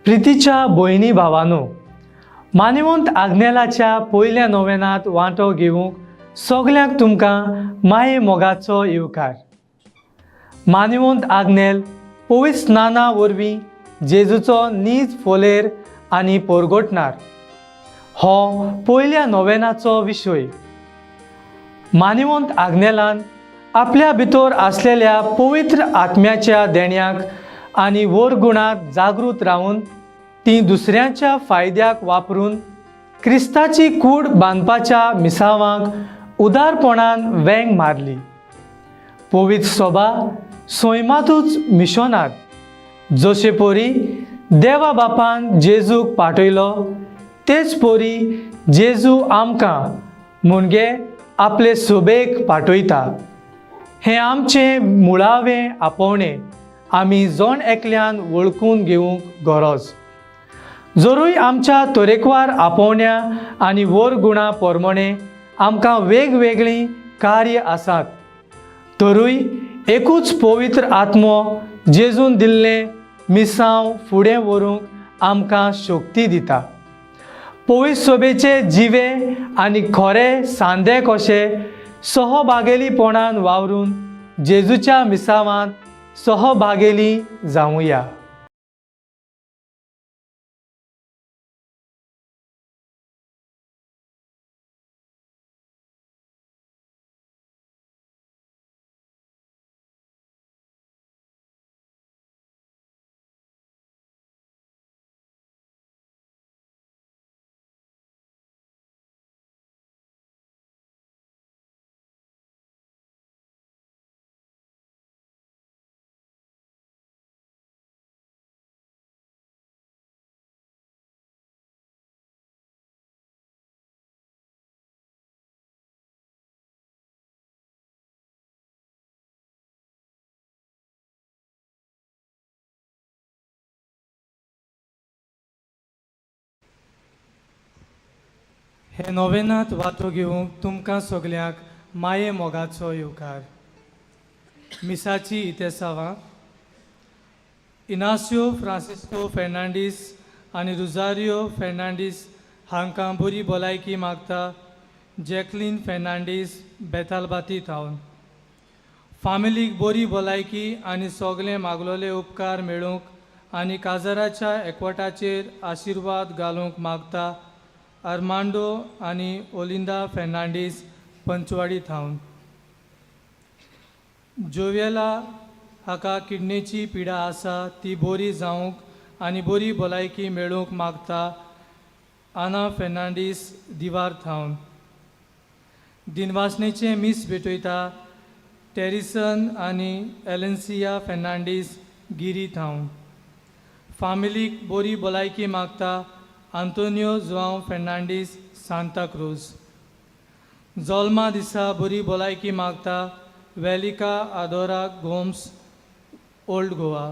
प्रितीच्या भयणी भावांनो, मानिवंत आग्नेलाच्या पयल्या नोवेनांत वांटो घेवंक सगल्यांक तुमकां माये मोगाचो येवकार। मानिवंत आग्नेल पवित्र स्नाना वरवीं जेजूचो नीज फोलेर आनी परगटणार हो पयल्या नोवेनाचो विशय। मानिवंत आग्नेलान आपल्या भितर आसलेल्या पवित्र आत्म्याच्या देण्याक आनी वरगुणांत जागृत रावन ती दुसऱ्यांच्या फायद्याक वापरून क्रिस्ताची कूड बांदपाच्या मिसावांक उदारपणान वेंग मारली। पवित्र सभा सैमातूच मिशनार जशे परी देवा बापान जेजूक पाठयलो तेच परी जेजू आमकां म्हणजे आपले सोबेक पाठयता। हें आमचें मुळावें आपोवणें आमी जण एकल्यान वळखून घेवंक गरज। जरूय आमच्या तरेकवार आपोवण्या आनी वरगुणां प्रमाणें आमकां वेगवेगळीं कार्य आसात, तरूय एकूच पवित्र आत्मो जेजून दिल्लें मिसांव फुडें व्हरूंक आमकां शक्ती दिता। पवित्र सभेचे जिवे आनी खरे सांदे कशे सहभागेलीपणान वावरून जेजूच्या मिसावांत सहभागेली जावुया। हे नोवेनांत वांटो घेवंक तुमकां सगल्यांक माये मोगाचो येवकार। मिसाची इतेसांवां इनासियो फ्रांसिस्को फेर्नांडीस आनी रुजारियो फेर्नांडीस हांकां बरी भलायकी मागता। जॅकलीन फेर्नांडीस बेतालबाती थावन फामिलीक बरी भलायकी आनी सगळे मागलोले उपकार मेळूंक आनी काजाराच्या एकवटाचेर आशिर्वाद घालूंक मागता। आर्मांडो आनी ओलिंदा फेर्नांडीस पंचवाडी थावन जोवेला हाका किडनीची पिडा आसा ती बरी जावंक आनी बरी भलायकी मेळूंक मागता। आना फेर्नांडीस दिवार थावन दिनवासनेचे मीस भेटयता। टेरिसन आनी एलेन्सिया फेर्नांडीस गिरी थावन फामिलीक बरी भलायकी मागता। आंतोनियो जुआंव फेर्नांडीस सांता क्रूज जल्मा दिसा बरी भलायकी मागता। Velika आदोरा Gomes old Goa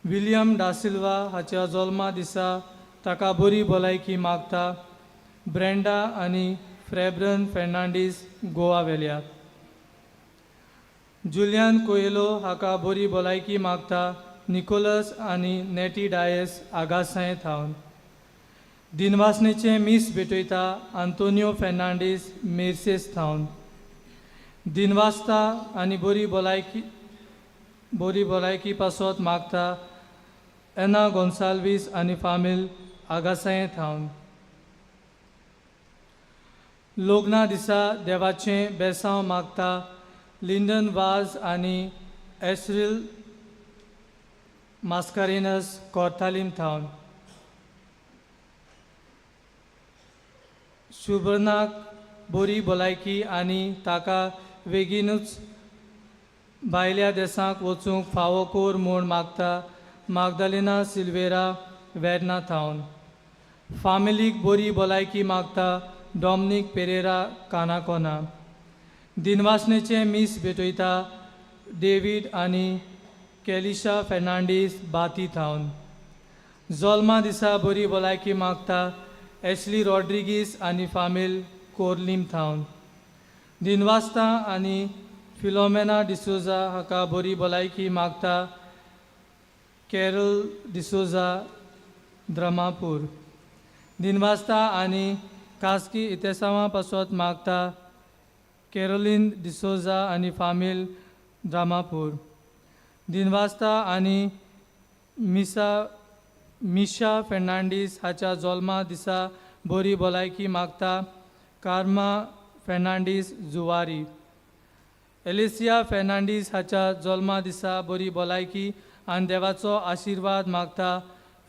William Da Silva हाच्या जल्मा दिसा ताका बरी भलायकी मागता। ब्रेंडा आनी फ्रेब्रन फेर्नांडीस गोवा वेल्या जुलियन कोयेलो हाका बरी भलायकी मागता। निकोलस आनी नेटी डायस आगासाय थावन दिनवासनेचे मीस भेटयता। आंतोनियो फेर्नांडीस मेर्सेस थावन दिनवासता आनी बरी भलायकी पासत मागता। एना गोन्साल्वीस आनी फामील आगासाय थावन लोग्ना दिसा देवाचें बेसांव मागता। लिंडन वाज आनी एस्रिल मास्कारेनस कोर्तालीम थावन शुभनाक बरी भलायकी आनी ताका बेगीनूच भायल्या देशांक वचूंक फावो कोर म्हूण मागता। मागदालेना सिल्वेरा वेर्ना थावन फामिलीक बरी भलायकी मागता। डॉमिनिक पेरेरा कानाकोना दिनवासनेचे मीस भेटयता। डेविड आनी केलिशा फेर्नांडीस बाती थावन जल्मा दिसा बरी भलायकी मागता। एशली रॉड्रिगीस आनी फामील कोर्लीम थावन दिनवासता आनी फिलोमेना डिसोजा हाका बरी भलायकी मागता। कॅरल डिसोजा द्रमापूर. दिनवास्ता आणि खासगी इतिहासावा पासत मागता कॅरोलिन डिसोजा आणि फामील द्रामापूर. दिनवास्ता आणि मिशा फेर्नांडीस हाच्या जल्मा दिसा बरी भलायकी मागता कार्मा फेर्नांडीस जुवारी. एलिसिया फेर्नांडीस हाच्या जल्मा दिसा बरी भलायकी आनी देवाचो आशिर्वाद मागता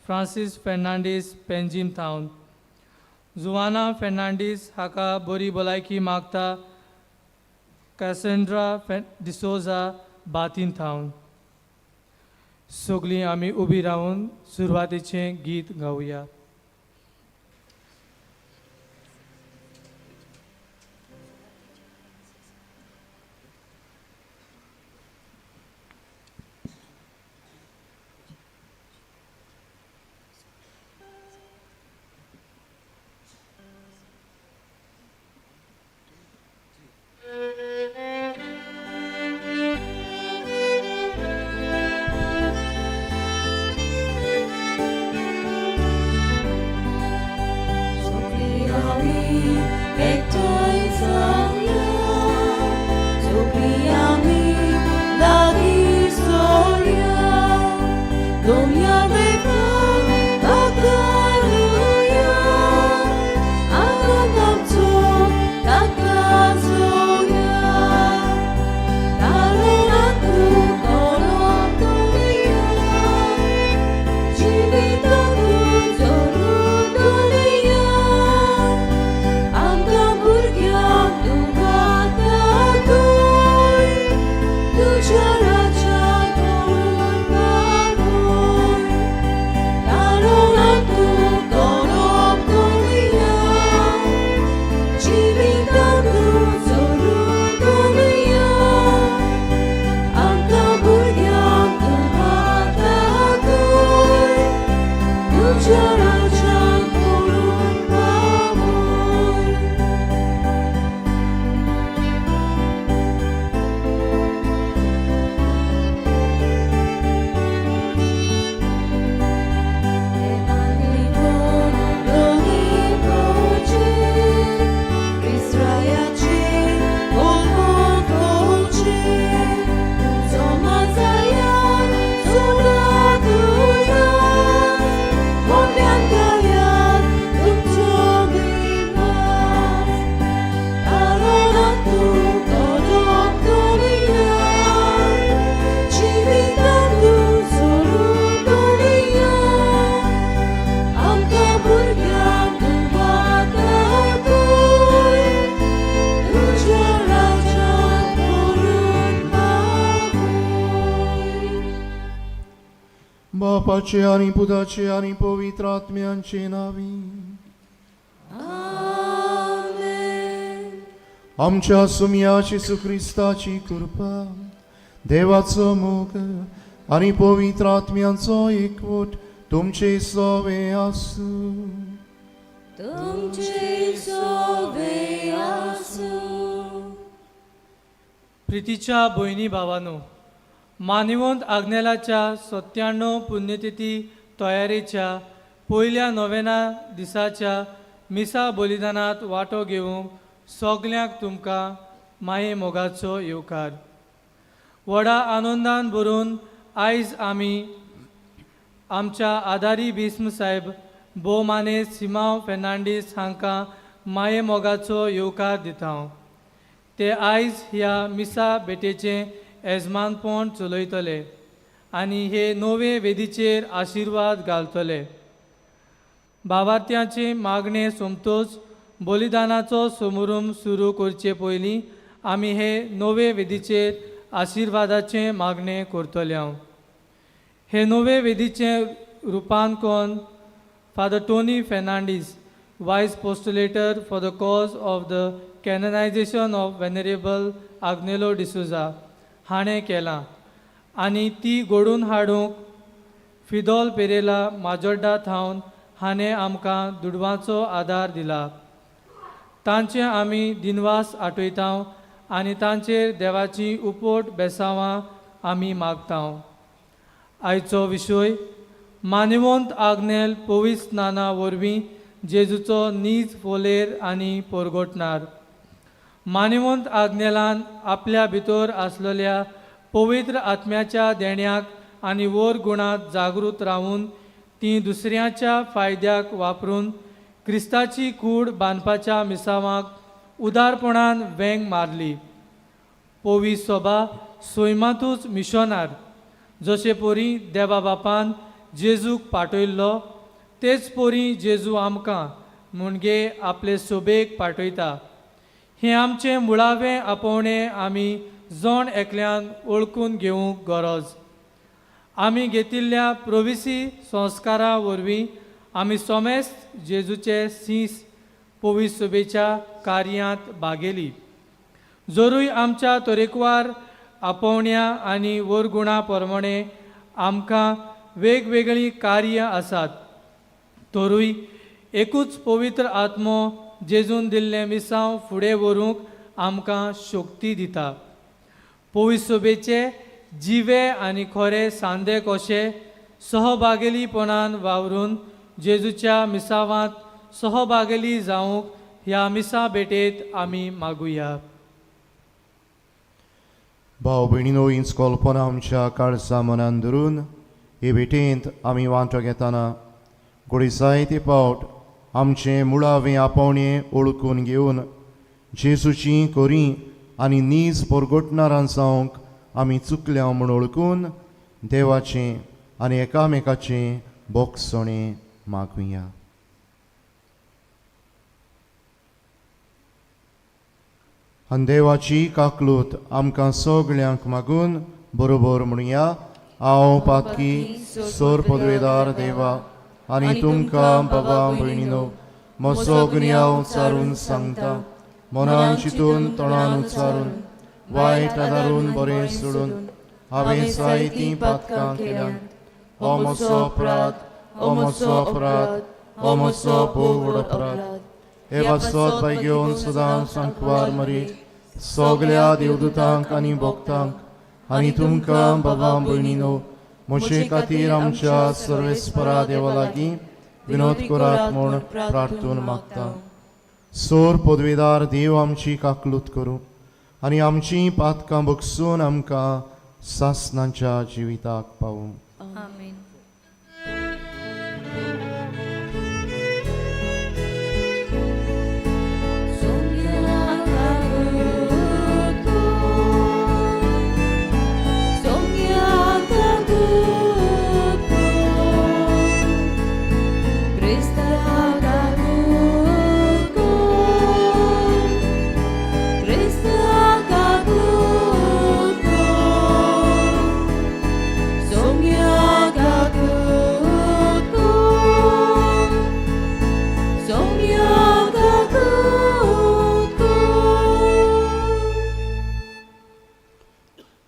फ्रांसीस फेर्नांडीस पेंजीम थावन. जुवाना फेर्नांडीस हाका बरी भलायकी मागता कॅसेंड्रा डिसोजा बातीन थावन. सगळीं आमी उबी रावन सुरवातेचें गीत गावया. बापाचे आणि पुताचे आणि पवित्र आत्म्यांचे नावी. आमच्या सुम्याची सुख्रिस्ताची कृपा, देवाचो मोग आणि पवित्र आत्म्यांचो एकवट तुमचे सवे आसू. प्रितीच्या भयणी भावानो, मानिवंत आग्नेलाच्या 97 पुण्यतिथी तयारेच्या पयल्या नोवेना दिसाच्या मिसा बलिदानात वांटो घेवंक सगल्यांक तुमकां माये मोगाचो येवकार. व्हडा आनंदान भरून आयज आमी आमच्या आदारी भीस्म साहेब भोवमाने सिमांव फेर्नांडीस हांकां माये मोगाचो येवकार दिता. ते आयज ह्या मिसा भेटेचें येजमानपण चलयतले आनी हे नवे वेदीचेर आशिर्वाद घालतले. भावार्थ्याचे मागणे सोमतोच बलिदानाचो समारंभ सुरू करचे पयलीं आमी हे नवे वेदीचेर आशिर्वादाचे मागणे करतले. हे नवे वेदीचे रुपांकन father Tony Fernandes, vice postulator for the cause of the canonisation of venerable Agnelo D'Souza हाणें केलां आनी ती घडोवन हाडूंक फिदोल पेरेला माजोड्डा थावन हाणें आमकां दुडवांचो आदार दिला. तांचे आमी दिनवास आठयता आनी तांचेर देवाची उपोट बेसांवां आमी मागता. आयचो विशय मानेवंत आग्नेल पवित्र स्नाना वरवीं जेजूचो नीज फोलेर आनी परगोटणार. मानेवंत आग्नेलान आपल्या भितर आसलेल्या पवित्र आत्म्याच्या देण्याक आनी वर गुणांत जागृत रावून ती दुसऱ्याच्या फायद्याक वापरून क्रिस्ताची कूड बांदपाच्या मिसावांक उदारपणान वेंग मारली. पोवी सोबा सोयमातूच मिशनार जशे पोरी देवा बापान जेजूक पाठयल्लो तेच पोरी जेजू आमकां म्हणजे आपले सोबेक पाठयता. हें आमचें मुळावें आपोवणें आमी जण एकल्यान ओळखून घेवंक गरज. आमी घेतिल्ल्या प्रविसी संस्कारा वरवीं आमी सोमेस्त जेजूचे सीस पवित्र सोबेच्या कार्यांत भागेली. जरूय आमच्या तरेकवार आपोवण्या आनी वरगुणा प्रमाणे आमकां वेगवेगळीं कार्यां आसात, तरूय एकूच पवित्र आत्मो जेजून दिल्लें मिसांव फुडें व्हरूंक आमकां शक्ती दिता. पवित्र सोबेचे जिवे आनी खरे सांदे कशे सहभागिलीपणान वावरून जेजूच्या मिसावांत सहभागिली जावंक ह्या मिसा भेटेत आमी मागुया. भाव भयणीनो, हीच कल्पना आमच्या काळजा मनान धरून हे भेटेंत आमी वांटो घेतना घोडी जायते पावट आमचें मुळावें आपोवणें ओळखून घेवन जेजूची कोरी आनी नीज परगोटणारां जावंक आमी चुकल्या म्हूण ओळखून देवाचें आनी एकामेकाचें बोगसणें मागुया. आनी देवाची काकलूत आमकां सगळ्यांक मागून बरोबर म्हणुया. हांव पातकी सोर पदवेदार देवा आनी तुमकां बाबा भयणीनो म्हजो गुन्यांव उच्चारून सांगता. मनान चिंतून तोंडान उच्चारून वायट आदारून बरें सोडून हांवें जायतीं पातकां केल्यात. हो म्हजो अपराध, हो म्हजो अपराध, हो म्हजो भोव व्हड अपराध. हे वाचत बाय घेवन सदां सांकवार मरी सगळ्या देवदूतांक आनी भक्तांक आनी तुमकां बाबा भयणीनो म्हजे खातीर आमच्या सर्वेस्परा देवा लागीं विनोद करात म्हूण प्रार्थून मागता. सोर पदवेदार देव आमची काकलूत करूं आनी आमचीं पातकां बगसून आमकां सासणांच्या जिविताक पावूं. आमेन.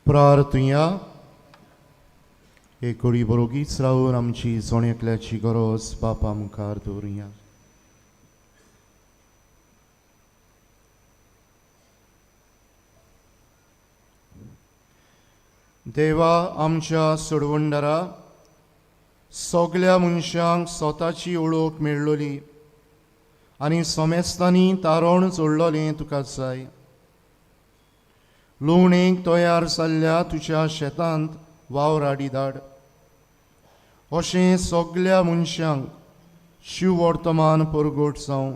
प्रार्थुया. एक घडी बरोगीच रावून आमची जोण्यांतल्याची गरज बापा मुखार दवरुया. देवा, आमच्या सोडवंडारा सगळ्या मनशांक स्वताची ओळख मेळ्ळोली आनी सोमेस्तांनी तारण जोडलोलें तुका जाय. लुवणेक तयार जाल्ल्या तुज्या शेतांत वावराडी धाड. अशें सगळ्या मनशांक शिव वर्तमान परगट जावं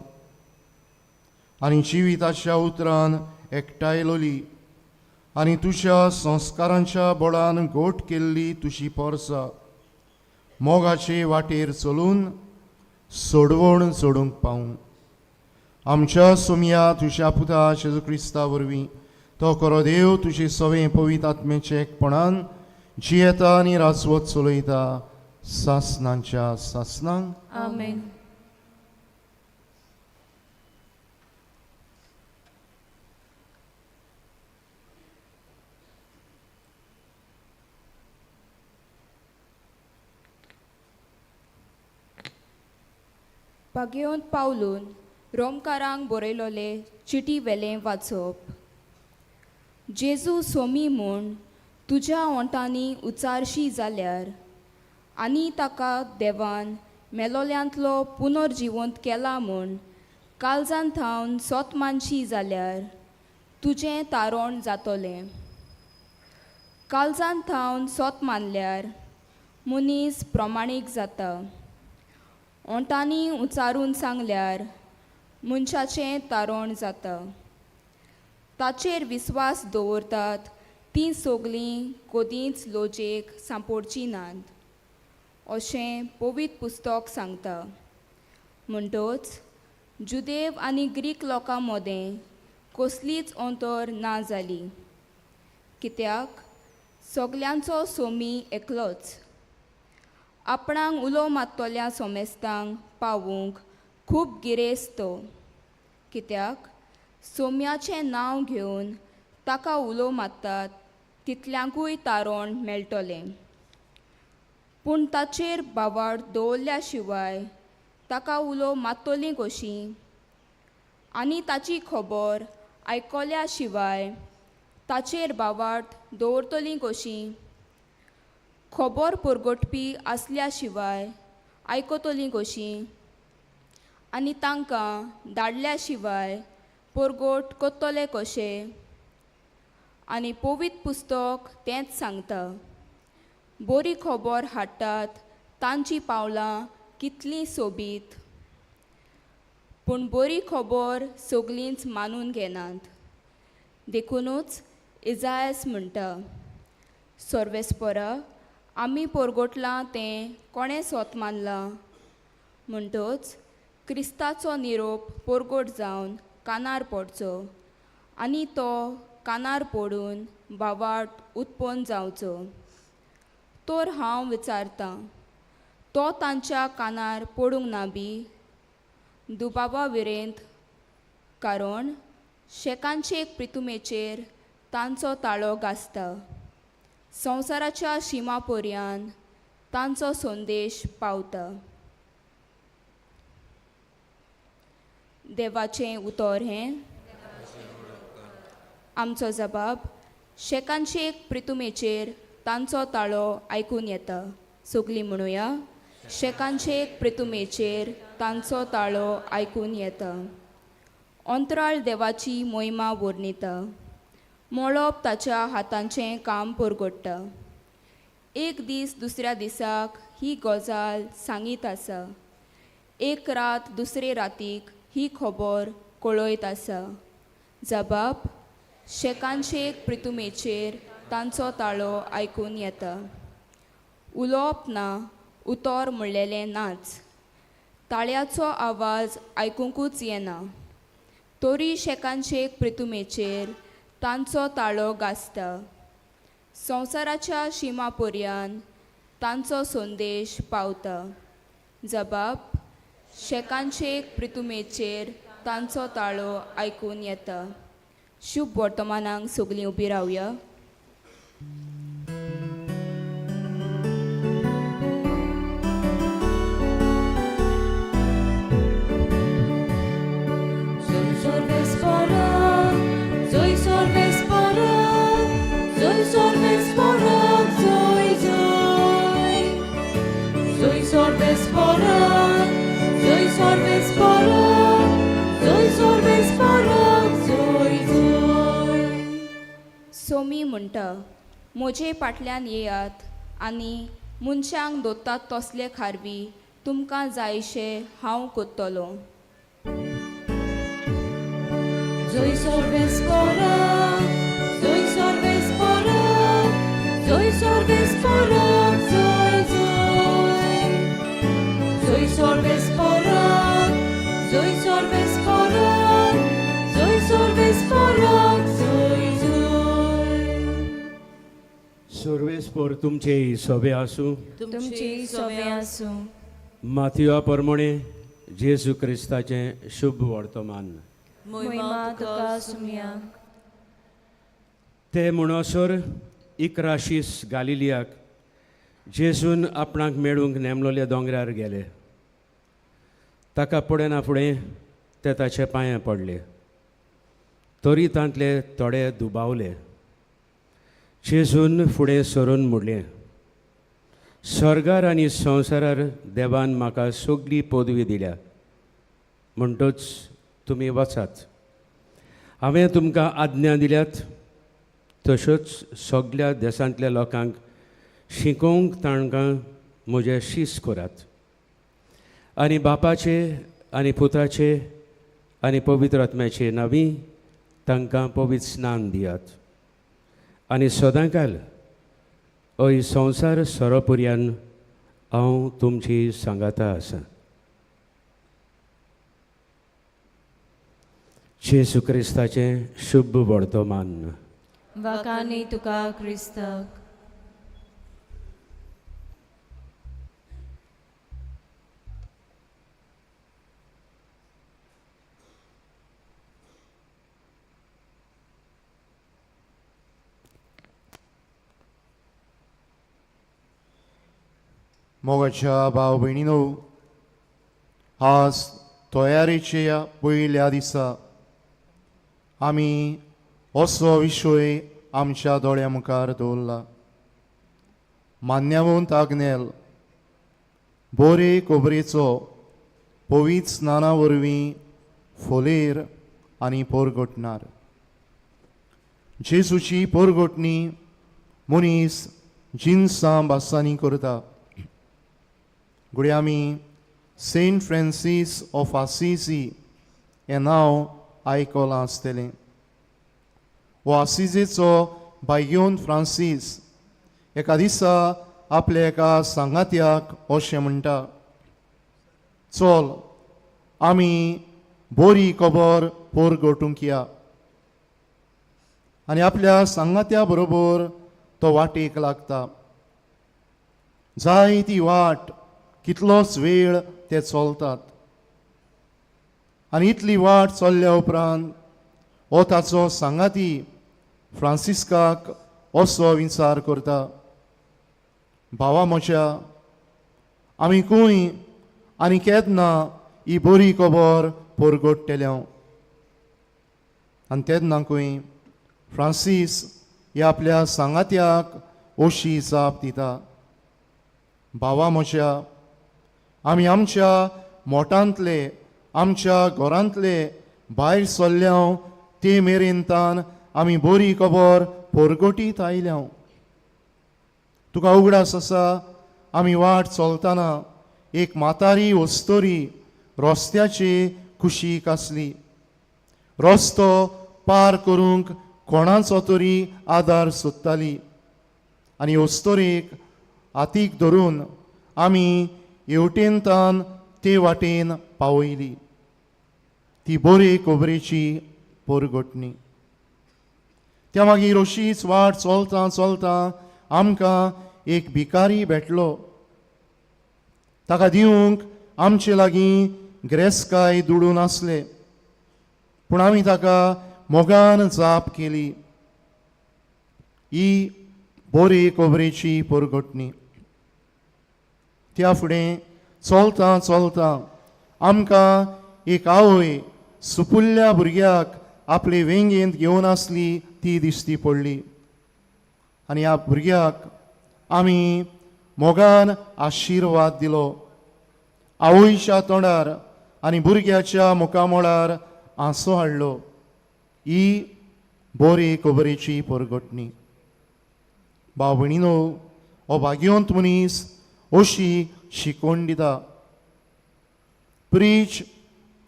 आनी जिविताच्या उतरान एकठांयलोली आनी तुज्या संस्कारांच्या बळान घोट केल्ली तुजी पोरसां मोगाचे वाटेर चलून सोडवण जोडूंक पावूं. आमच्या सोम्या तुज्या पुता जेजू क्रिस्ता वरवीं तो खरो देव तुजे सवें पवित्र आत्मेचे एकपणान जियेता आनी राजवत चलयता सासणांच्या सासणांक. आमेन. पागेवंत पावलून रोमकारांक बरयलोले चिटी वेलें वाचप. जेजू सोमी म्हूण तुज्या ओंटांनी उचारशी जाल्यार आनी ताका देवान मेलोल्यांतलो पुनर्जिवंत केला म्हूण काळजान थावन सोत मानशी जाल्यार तुजें तारण जातोलें. काळजान थावन सोत मानल्यार मनीस प्रमाणीक जाता. ओंटांनी उचारून सांगल्यार मनशाचें तारण जाता. ताचेर विस्वास दवरतात तीं सगळीं कोदींच लोजेक सांपोडची नात अशें पवित्र पुस्तक सांगता. म्हणटच जुदेव आनी ग्रीक लोकां मदें कसलीच अंतर ना जाली, कित्याक सगल्यांचो सोमी एकलोच. आपणाक उलो मात्तोल्या सोमेस्तांक पावूंक खूब गिरेस्त तो, कित्याक सोम्याचें नांव घेवन ताका उलो मात्तात तितल्यांकूय तारण मेळटलें. पूण ताचेर बावाड दवरल्या शिवाय ताका उलो मात्तोली कशी आनी ताची खबर आयकल्या शिवाय ताचेर बावाड दवरतली कशी, खबर परगटपी आसल्या शिवाय आयकतली कशी आनी तांकां धाडल्या शिवाय परगट करतले कशे. आनी पवित्र पुस्तक तेंच सांगता. बरी खबर हाडटात तांची पावलां कितलीं सोबीत, पूण बरी खबर सगळींच मानून घेनात. देखूनच इजायास म्हणटा, सर्वेस्परा आमी परगटलां तें कोणें सोत मानलां. म्हणटच क्रिस्ताचो निरोप परगट जावन कानार पडचो आनी तो कानार पडून बावाड उत्पन्न जावचो. तर हांव विचारतां, तो तांच्या कानार पडूंक ना बी दुबावा विरेंत, कारण शेकांचे प्रितुमेचेर तांचो ताळो गासता. संवसाराच्या शिमा पर्यान तांचो संदेश पावता. देवाचें उतर हें. आमचो जबाब शेकांचे प्रितुमेचेर तांचो ताळो आयकून येता. सगळीं म्हणुया, शेकांचे प्रितुमेचेर तांचो ताळो आयकून येता. अंतराळ देवाची मोहिमा वर्णिता. मळब ताच्या हातांचें काम परगडटा. एक दीस दुसऱ्या दिसाक ही गजाल सांगीत आसा. एक रात दुसरे रातीक ही खबर कळयत आसा. जबाब शेकांचे प्रितुमेचेर तांचो ताळो आयकून येता. उलोवप ना, उतर म्हणलेलें नाच. ताळ्याचो आवाज आयकूंकूच येना. तरी शेकांचे प्रितुमेचेर तांचो ताळो गासता. संवसाराच्या शिमा पर्यान तांचो संदेश पावता. जबाब शेकांचे प्रितुमेचेर तांचो ताळो आयकून येता. शुभ वर्तमानांक सगळीं उबी रावया. सोमी म्हणटा, म्हजे फाटल्यान येयात आनी मनशांक दोत्तात तसले खारवी तुमकां जायशे हांव कोत्तलो. Soy sorbespora, soy sorbespora, soy sorbespora, soy soy. Soy sorbespora, soy sorbespora, soy sorbespora, soy soy. सर्वेस्पर तुमचे सोबे आसूं. तुमची सोबे आसूं. माथ्युआ प्रमाणे जेजू क्रिस्ताचें शुभ वर्तमान. मोहिमा तुका सुमयांक. ते म्हणसर इकराशीस गालिलियाक जेजून आपणाक मेळूंक नेमलोल्या दोंगरार गेले. ताका फुडें ना फुडें ते ताचे पांयां पडले. तरी तांतले थोडे दुबावले. जेजून फुडें सरून म्हणलें, स्वर्गार आनी संवसारार देवान म्हाका सगळी पदवी दिल्या म्हणटच तुमी वचात. हांवें तुमकां आज्ञा दिल्यात तश्योच सगळ्या देशांतल्या लोकांक शिकोवंक तांकां म्हजें शीस करात आनी बापाचे आनी पुताचे आनी पवित्र आत्म्याचे नांवी तांकां पवित्र स्नान दियात आनी सदांकाल हय संवसार सोरोपर्यंत हांव तुमची सांगाता आसां. जेसू क्रिस्ताचें शुभ वर्तमान. वाकानी तुका क्रिस्तक. मोगाच्या भाव भयणीनो, आज तयारेच्या पयल्या दिसा आमी असो विशय आमच्या दोळ्या मुखार दवरला. मान्यवंत आग्नेल बोरे खोबरेचो पवित्र स्नाना वरवीं फोलेर आनी पोरगोटणार. जेजूची पोरगोटणी मनीस जिन्सां बासांनी करता. घडये आमी सेंट फ्रांसीस ऑफ आसिसी हें नांव आयकलां आसतलें. हो आसिसीचो भाग्योन फ्रांसीस एका दिसा आपल्या एका सांगात्याक अशें म्हणटा, चल आमी बरी खबर पोरगोटूंक या. आनी आपल्या सांगात्या बरोबर तो वाटेक लागता. जाय ती वाट कितलोच वेळ ते चलतात आनी इतली वाट चल्ल्या उपरांत हो ताचो सांगाती फ्रांसिस्काक असो विचार करता, भावा म्हज्या, आमी खंय आनी केन्ना ही बरी खबर पोरगोट्टेल्या. आनी तेन्नाकूय फ्रांसीस हे आपल्या सांगात्याक अशी जाप दिता, भावा म्हज्या, आमी आमच्या मोठांतले आमच्या घरांतले भायर सरल्या ते मेरेन तान आमी बरी खबर पोरगोटीत आयल्या. तुका उगडास आसा, आमी वाट चलतना एक म्हातारी वस्तोरी रस्त्याचे कुशीक आसली. रस्तो पार करूंक कोणाचो तरी आदार सोदताली आनी वस्तोरेक हातीक धरून आमी हेवटेन तान ते वाटेन पावयली. ती बरे खोबरेची पोरगोटणी. त्या मागीर अशीच वाट चलता चलता आमकां एक भिकारी भेटलो. ताका दिवंक आमचे लागीं ग्रेस्काय दुडून आसले, पूण आमी ताका मोगान जाप केली. ही बरे खोबरेची पोरगोटणी. त्या फुडें चलता चलता आमकां एक आवय सुपुल्ल्या भुरग्याक आपले वेंगेंत घेवन आसली ती दिश्टी पडली. आनी ह्या भुरग्याक आमी मोगान आशिर्वाद दिलो. आवयच्या तोंडार आनी भुरग्याच्या मुखामोळार आंसो हाडलो. ही बरे खोबरेची पोरगोटणी. भाव भयणीनो, हो भाग्यवंत मनीस अशी शिकवण दिता, preach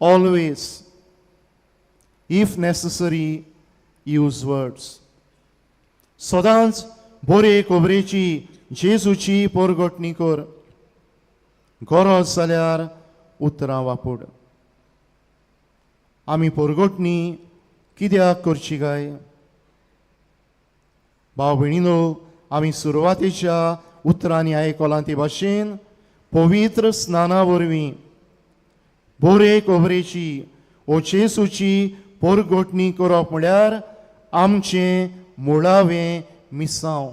always, if necessary use words. सदांच बरे खोबरेची जेजूची पोरगोटणी कर. गरज जाल्यार उतरां वापर. आमी पोरगोटणी कित्याक करची काय? भाव भयणीनो, आमी सुरवातेच्या उतरांनी आयकलां ते भाशेन पवित्र स्नाना वरवीं बरे खोबरेची ओ जेजूची पोरगोटणी करप म्हळ्यार आमचें मुळावें मिसांव,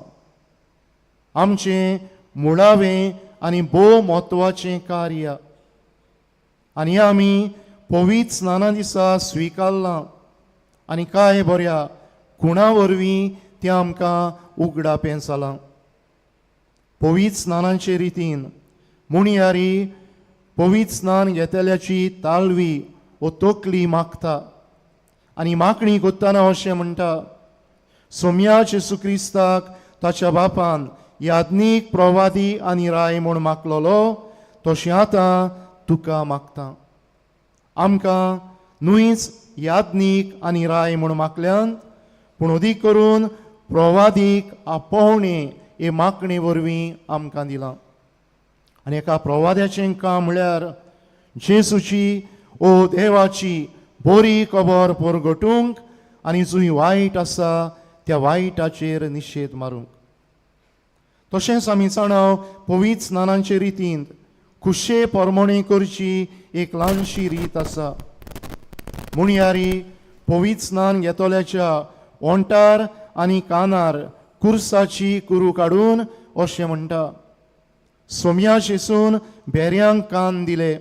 आमचें मुळावें आनी भोव म्हत्वाचें कार्य. आनी आमी पवित्र स्नाना दिसा स्विकारलां आनी कांय बऱ्या गुणां वरवीं तें आमकां उगडापें जालां. पवित्र स्नानाचे रितीन मुणयारी पवित्र स्नान घेतल्याची तालवी वो तोकली मागता आनी मागणी कोत्ताना अशें म्हणटा, सोम्या जेसू क्रिस्ताक ताच्या बापान याज्ञीक प्रवादी आनी राय म्हूण मागलोलो तशें आतां तुका मागता. आमकां न्हूच याज्ञीक आनी राय म्हूण मागल्यान पूण अदीक करून प्रवादीक आपोवणे हे मागणे वरवीं आमकां दिलां. आनी एका प्रवाद्याचें काम म्हळ्यार जेसूची ओ देवाची बरी खबर परगटूंक आनी जुंय वायट आसा त्या वायटाचेर निशेध मारूंक. तशेंच आमी जाणाव पवित्र स्नानांचे रितींत खुशे परमणे करची एक ल्हानशी रीत आसा. मुणयारी पवित्र स्नान घेतल्याच्या ओंटार आनी कानार कुर्साची कुरू काडून अशें म्हणटा, सोम्या जेसून बेऱ्यांक कान दिले,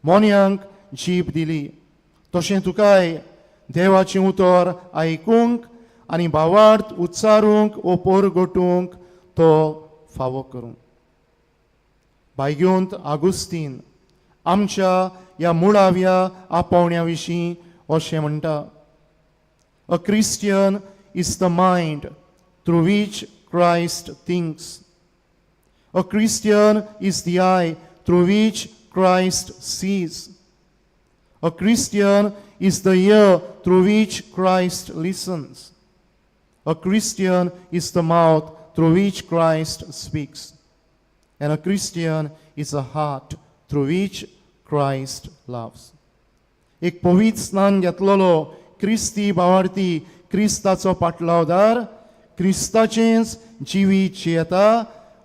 मोन्यांक जीब दिली, तशें तुकाय देवाचें उतर आयकूंक आनी भावार्थ उच्चारूंक वो परगटूंक तो फावो करूंक. भाग्योंत आगुस्तीन आमच्या ह्या मुळाव्या आपोवण्या विशीं अशें म्हणटा, a Christian is the mind through which Christ thinks. A Christian is the eye through which Christ sees. A Christian is the ear through which Christ listens. A Christian is the mouth through which Christ speaks. And a Christian is a heart through which Christ loves. एक पवित्र स्नान घेतलेलो क्रिस्ती भावार्थी क्रिस्ताचो पाटलावदार क्रिस्ताचेंच जिवीत जियेता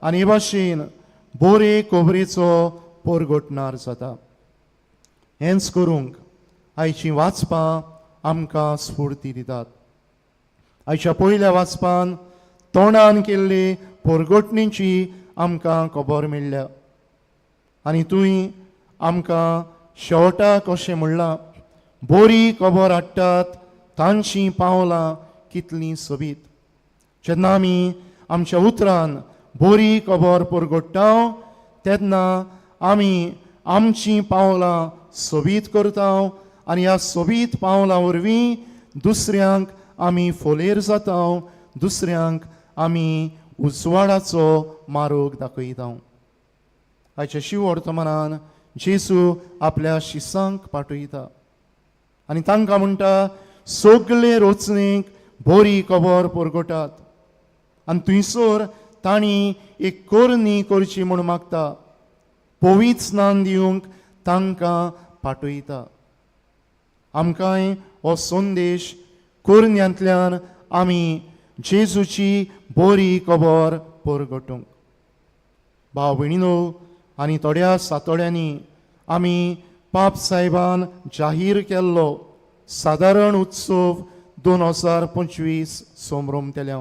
आनी हे भाशेन बरे खबरेचो परगटणार जाता. हेंच करूंक आयचीं वाचपां आमकां स्फूर्ती दितात. आयच्या पयल्या वाचपान तोंडान केल्ले परगटणेची आमकां खबर मेळ्ळ्या आनी थंय आमकां शेवटाक अशें म्हणलां, बरी खबर हाडटात तांचीं पावलां कितलीं सोबीत. जेन्ना आमी आमच्या उतरान बरी खबर परगट्टा तेन्ना आमी आमचीं पावलां सोबीत करता आनी ह्या सोबीत पावलां वरवीं दुसऱ्यांक आमी फोलेर जाता, दुसऱ्यांक आमी उजवाडाचो मार्ग दाखयता. आयच्या शिव वर्तमानान जेसू आपल्या शिसांक पाठयता आनी तांकां म्हणटा, सगळे रोचणेक बरी खबर परगटात. आनी थंयसर तांणी एक करणी करची म्हूण मागता, पवित्र स्नान दिवंक तांकां पाठयता. आमकांय हो संदेश करण्यांतल्यान आमी जेजूची बरी खबर परगटूंक. भाव भयणीनो आनी थोड्या सातोड्यांनी आमी पाप साहेबान जाहीर केल्लो सादारण उत्सव 2025 सोमरोमतेल्या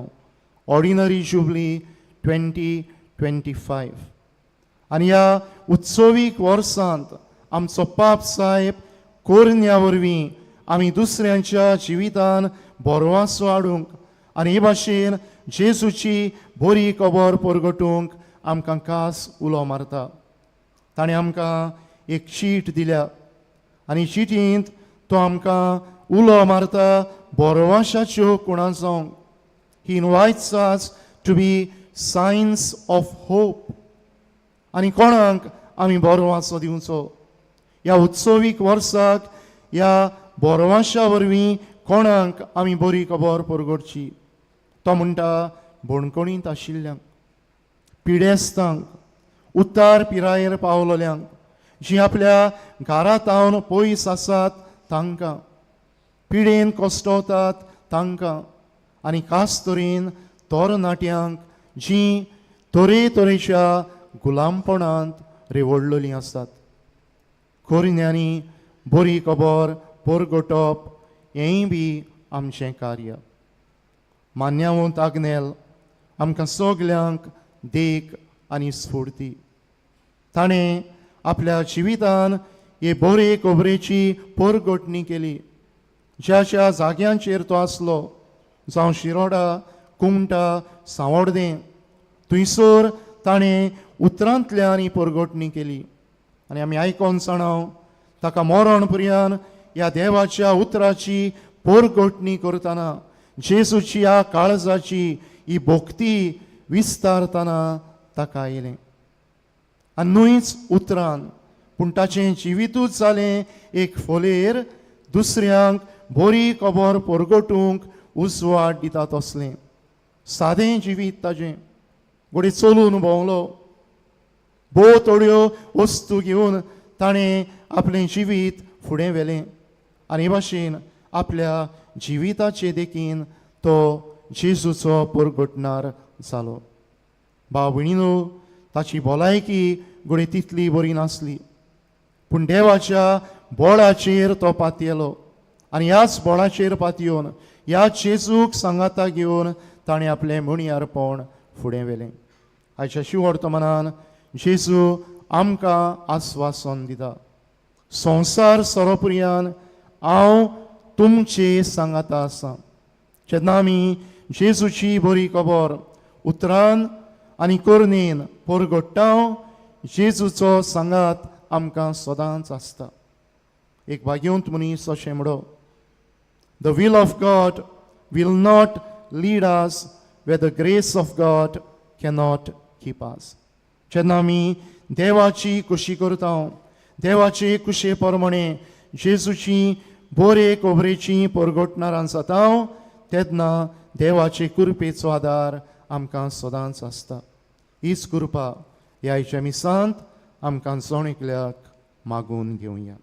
ऑर्डिनरी जुबली 2025. आनी ह्या उत्सवीक वर्सांत आमचो पाप साहेब कोरण्या वरवीं आमी दुसऱ्यांच्या जिवितान बरो वासो हाडूंक आनी हे भाशेन जेजूची बरी खबर परगटूंक आमकां खास उलो मारता. ताणें आमकां एक शीट दिल्या आनी चिटींत तो आमकां उलो मारता बरोवाशाच्यो कुणां जावंक. He invites us to be signs of hope. आनी कोणाक आमी बरो वासो दिवचो ह्या उत्सवीक वर्साक ह्या बरोवाशा वरवीं कोणाक आमी बरी खबर परगटची. तो म्हणटा बोणकोणींत आशिल्ल्यांक, पिडेस्तांक, उतार पिरायेर पावलोल्यांक, जीं आपल्या घारांतावन पयस आसात तांकां, पिडेन कोसतोतात तांकां आनी खास तरेन तरणाट्यांक जीं तरेतरेच्या गुलामपणांत रेवडलेलीं आसात. कोरिन्यांनी बरी खबर परगटप हेंय बी आमचें कार्य. मान्यावंत आग्नेल आमकां सगल्यांक देख आनी स्फूर्ती. ताणें आपल्या जिवितान हे बरे खबरेची परगटणी केली. ज्या ज्या जाग्यांचेर तो आसलो, जावं शिरोडा, कुमटा, सांवड्डें, थंयसर ताणें उतरांतल्यान ही परगटणी केली आनी आमी आयकोन जाणाव ताका मरण पर्यंत ह्या देवाच्या उतराची परगटणी करतना जेजूची ह्या काळजाची ही भोक्ती विस्तारतना ताका आयलें आनी न्हूच उतरान पूण ताचें जिवितूच जालें एक फोलेर दुसऱ्यांक बरी खबर परगटूंक उजवाड दिता तसलें सादें जिवीत ताजें घोडी चलून भोंवलो भोव थोड्यो वस्तू घेवन ताणें आपलें जिवीत फुडें व्हेलें आनी हे भाशेन आपल्या जिविताचे देखीन तो जेजूचो परगटणार जालो भाव भयणीनो ताची भलायकी घोडी तितली बरी नासली पूण देवाच्या बोळाचेर तो पातयेलो आनी ह्याच बोळाचेर पातयेवन ह्या जेजूक सांगाता घेवन ताणें आपलें मणियारपण फुडें व्हेलें आयच्या शिवर्तमानान जेजू आमकां आस्वासन दिता संवसार सोरोपर्यंत हांव तुमचे सांगाता आसां जेन्ना आमी जेजूची बरी खबर उतरान आनी करणेन परगट्टा जेजूचो सांगात आमकां सदांच आसता एक भाग्यवंत मनीस अशें म्हणो the will of God will not lead us where the grace of God cannot keep us जेन्ना आमी देवाची कुशी करता देवाचे कुशे प्रमाणे जेजूची बरे खबरेची परगटणारां जाता तेन्ना देवाचे कृपेचो आदार आमकां सदांच आसता हीच कृपा ह्या आयच्या मिसांत आमकां जोणेकल्याक मागून घेवया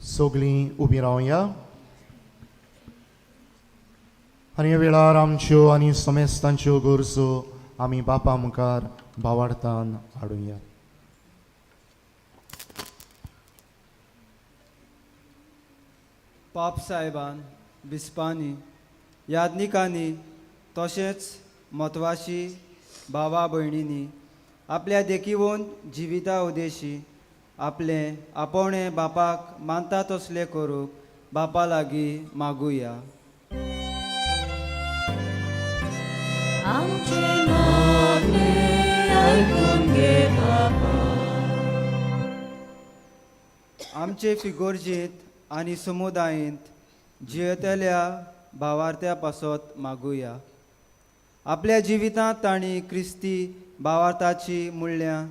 सगळीं उबी रावया आनी ह्या वेळार आमच्यो आनी समेस्तांच्यो गरजो आमी बापा मुखार भावार्थान हाडुया पाप साहेबान बिस्पांनी याज्ञिकांनी तशेंच म्हत्वाची भावा भयणींनी आपल्या देखीवन जिविता उदेशी आपले आपोवणे बापाक मानता तसले करूंक बापा लागीं मागुया आमचे मागणे आयकून घे बाबा आमचे फिगोर्जींत आनी समुदायांत जियेतल्या भावार्थ्या पासत मागुया आपल्या जिवितांत तांणी क्रिस्ती भावार्थाची मूल्यां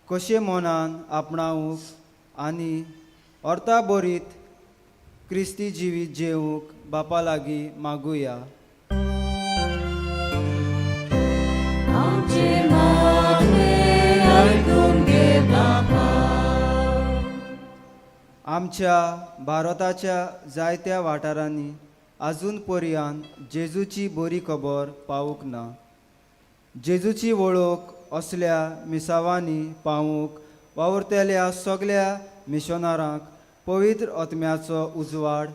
कशे मनान आपणावूंक आनी अर्था बरीत क्रिस्ती जिवीत जेवूंक बापा लागीं मागुया आमचे मागणे आयकून घे बाबा आमच्या भारताच्या जायत्या वाठारांनी आजून पर्यंत जेजूची बरी खबर पावूंक ना जेजूची वळख असल्या मिसावांनी पावूंक वावुरतेल्या सगळ्या मिशनरांक पवित्र आत्म्याचो उजवाड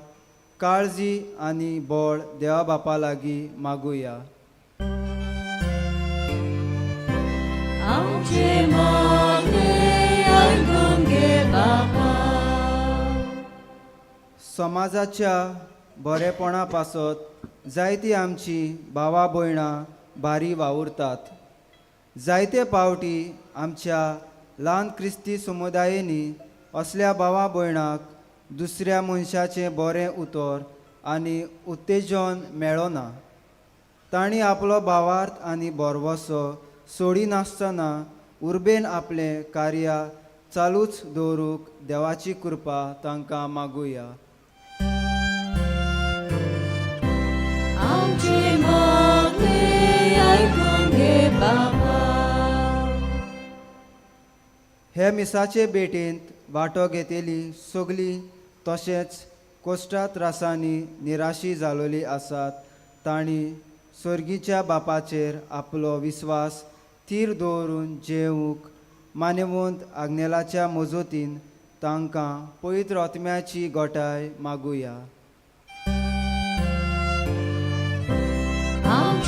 काळजी आनी बळ देवा बापा लागीं मागुया आमचे मागणे आयकून घे बाबा समाजाच्या बरेपणा पासत जायतीं आमची भावा भयणां बारी वावुरतात जायते पावटी आमच्या ल्हान क्रिस्ती समुदायांनी असल्या भावा भयणाक दुसऱ्या मनशाचें बरें उतर आनी उत्तेजन मेळना तांणी आपलो भावार्थ आनी बरवसो सोडी नासतना उर्बेन आपलें कार्य चालूच दवरूंक देवाची कृपा तांकां मागुया आमचे मागणे आयकून घे बाबा हे मिसाचे भेटेंत वांटो घेतिल्लीं सगळीं तशेंच कोश्टा त्रासांनी निराशी जालोली आसात तांणी सर्गीच्या बापाचेर आपलो विस्वास थीर दवरून जेवूंक मानेवंत आग्नेलाच्या मजतीन तांकां पवित्र आत्म्याची गोठाय मागुया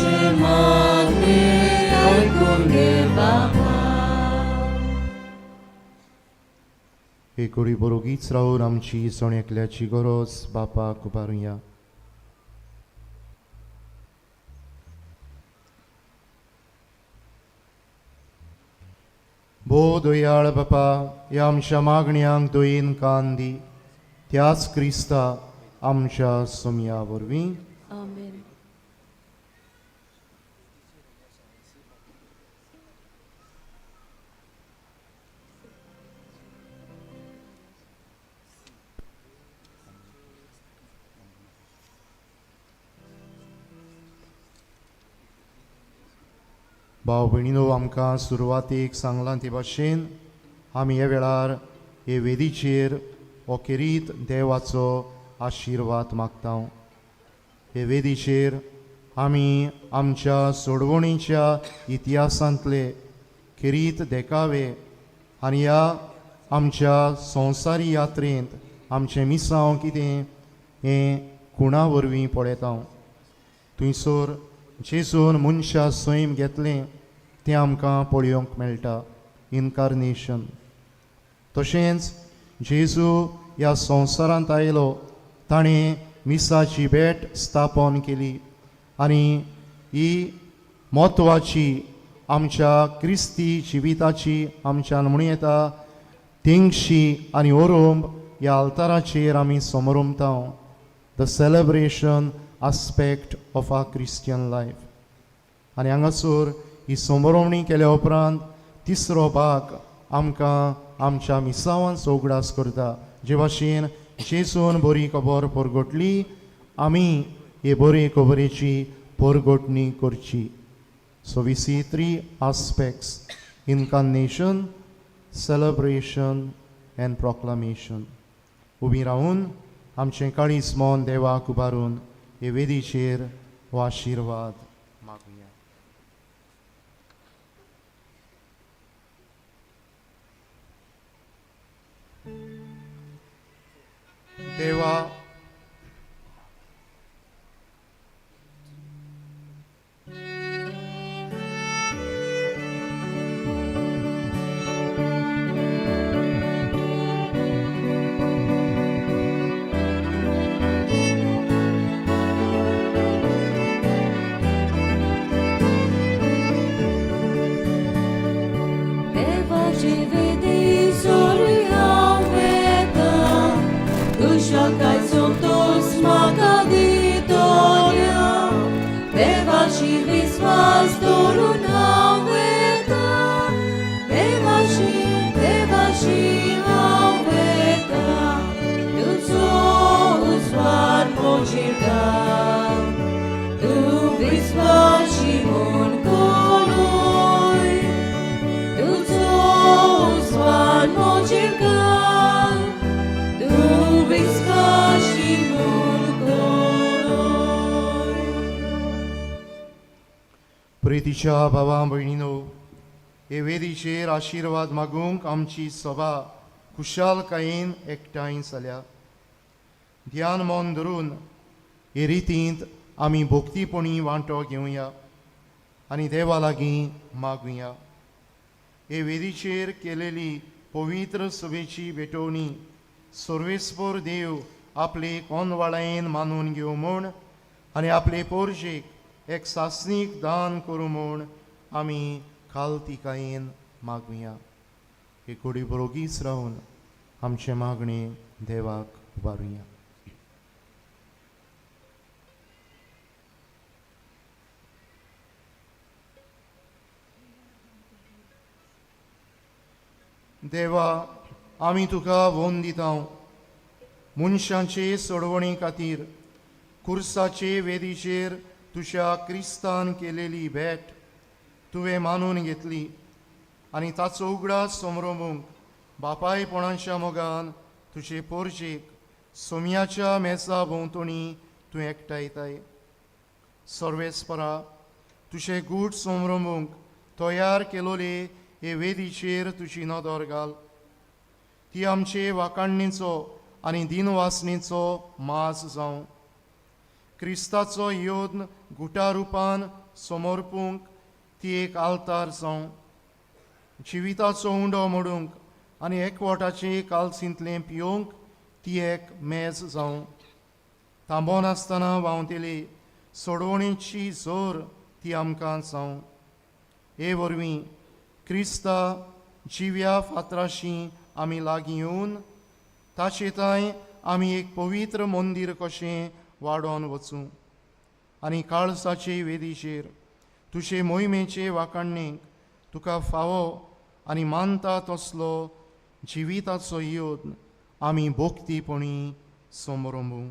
आमचे मागणे ऐकून घे बाबा. एक ओळी बरोगीच रावून आमची जण एकल्याची गरज बापाक उबारुया. भो दयाळ बापा, ह्या आमच्या मागण्यांक दोयेन कान दी. त्याच क्रिस्ता आमच्या सोमया वरवीं आमेन. भाव भयणीनो, आमकां सुरवातेक सांगलां ते भाशेन आमी ह्या वेळार हे वेदीचेर ओखेरीत देवाचो आशिर्वाद मागता. हे वेदीचेर आमी आमच्या सोडवणीच्या इतिहासांतले खेरीत देखावे आनी ह्या आमच्या संवसारी यात्रेंत आमचें मिसांव कितें हें कुणा वरवीं पळयता. थंयसर जेजून मनशा सैम घेतलें तें आमकां पळोवंक मेळटा. इन्कार्नेशन. तशेंच जेजू ह्या संवसारांत आयलो, ताणें मिसाची भेट स्थापन केली आनी ही म्हत्वाची आमच्या क्रिस्ती जिविताची आमच्यान म्हणूं येता तेंगशी आनी ओरोंब ह्या आल्ताराचेर आमी समोरुमता. The celebration aspect of our Christian life. आनी हांगासर ही समोरवणी केल्या उपरांत तिसरो भाग आमकां आमच्या मिसावांचो उगडास करता. जे भाशेन जेजून बरी खबर परगटली, आमी हे बरे खबरेची परगटणी करची. So we see 3 aspects: incarnation, celebration and proclamation. उबी रावून आमचें काळीज मन देवाक उबारून हे वेदीचेर हो आशिर्वाद मागुया. देवा, देवाची वेदी सोडून वेता, तुझ्या काय सोबतोस म्हाका दितोल्या. देवाची विश्वास दवरून हांव वेता, देवाची हांव वेता. तुजो उजवाड म्हजेर घाल, तूं विश्वासी म्हूण करूय. तुजो उजवाड म्हजेर घाल, तूं विश्वासी म्हूण करूय. प्रितीच्या भावा भयणीनो, हे वेदीचेर आशिर्वाद मागूंक आमची सभा खुशालकायेन एकठांय जाल्या. ध्यान मन धरून हे रितींत आमी भोक्तीपणी वांटो घेवया आनी देवा लागीं मागुया. हे वेदीचेर केलेली पवित्र सभेची भेटोवणी सर्वेस्पर देव आपले कोंदवाळायेन मानून घेवं म्हूण आनी आपले पोरशेक एक सासणीक दान करूं म्हूण आमी खालतिकायेन मागुया. हे कोडी बरोगीच रावन आमचे मागणे देवाक उबारुया. देवा, आमी तुका वोन दिता. मनशांचे सोडवणी खातीर खुर्साचे वेदीचेर तुज्या क्रिस्तान केलेली भेट तुवें मानून घेतली आनी ताचो उगडास समरोवंक बापायपणाच्या मोगान तुजे पोरशेक सोमयाच्या मेजा भोंवतणी तूं एकठांयताय. सर्वेस्परा, तुजे गूट समरोवंक तयार केलोले हे वेदीचेर तुजी नदर घाल. ती आमचे वाकाणणेचो आनी दिनवासणेचो माज जावं. क्रिस्ताचो योद्न गुटा रुपान समोरपूंक ती एक आल्तार जावं जिविताचो उंडो मोडूंक आनी एकवटाचे कालसींतलें पिवंक ती एक मेज जावं थांबोन आसतना व्हांवतेली सोडवणेची जोर ती आमकां जावं हे वरवीं क्रिस्ता जिव्या फातराशी आमी लागीं येवन ताचे थंय आमी एक पवित्र मंदीर कशें वाडोवन वचूं आनी काळसाचे वेदीचेर तुजे मोहिमेचे वाखाणणेक तुका फावो आनी मानता तसलो जिविताचो योद आमी भोक्तीपणी समरंबू.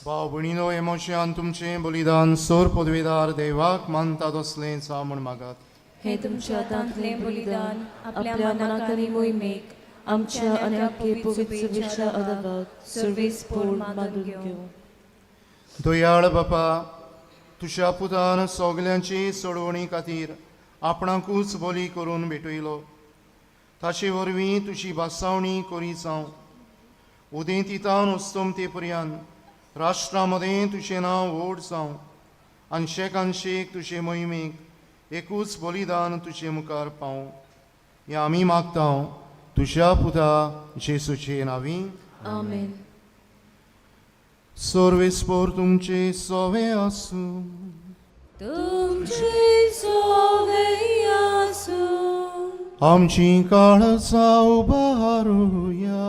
भाव भयणीनो हे मोशान तुमचें बलिदान सोर पदवेदार देवाक मानता तसलें चा म्हूण मागात. हे तुमच्या हातांतलें बलिदान आपल्या मनाक आनी मोहिमेक आमच्या आनी आख्खे पवित्र विश्वा अदगाक सर्वेस पोळ मागून घेवं. दयाळ बापा, तुज्या पुतान सगल्यांची सोडवणी खातीर आपणाकूच बली करून भेटयलो. ताचे वरवीं तुजी बासावणी करी जावं. उदेंतितान वस्तम ते पर्यंत राष्ट्रां मदें तुजें नांव व्हड जावं. अंशेक तुजे मोहिमेक एकूच बलिदान तुजे मुखार पावूं. हें आमी मागता तुज्या पुता जेसूचे नांवी. आमेन. सर्वेस्पोर तुमचे सोवे आसूं. तुमची सोवे आसूं. आमची काळजां उबारुया.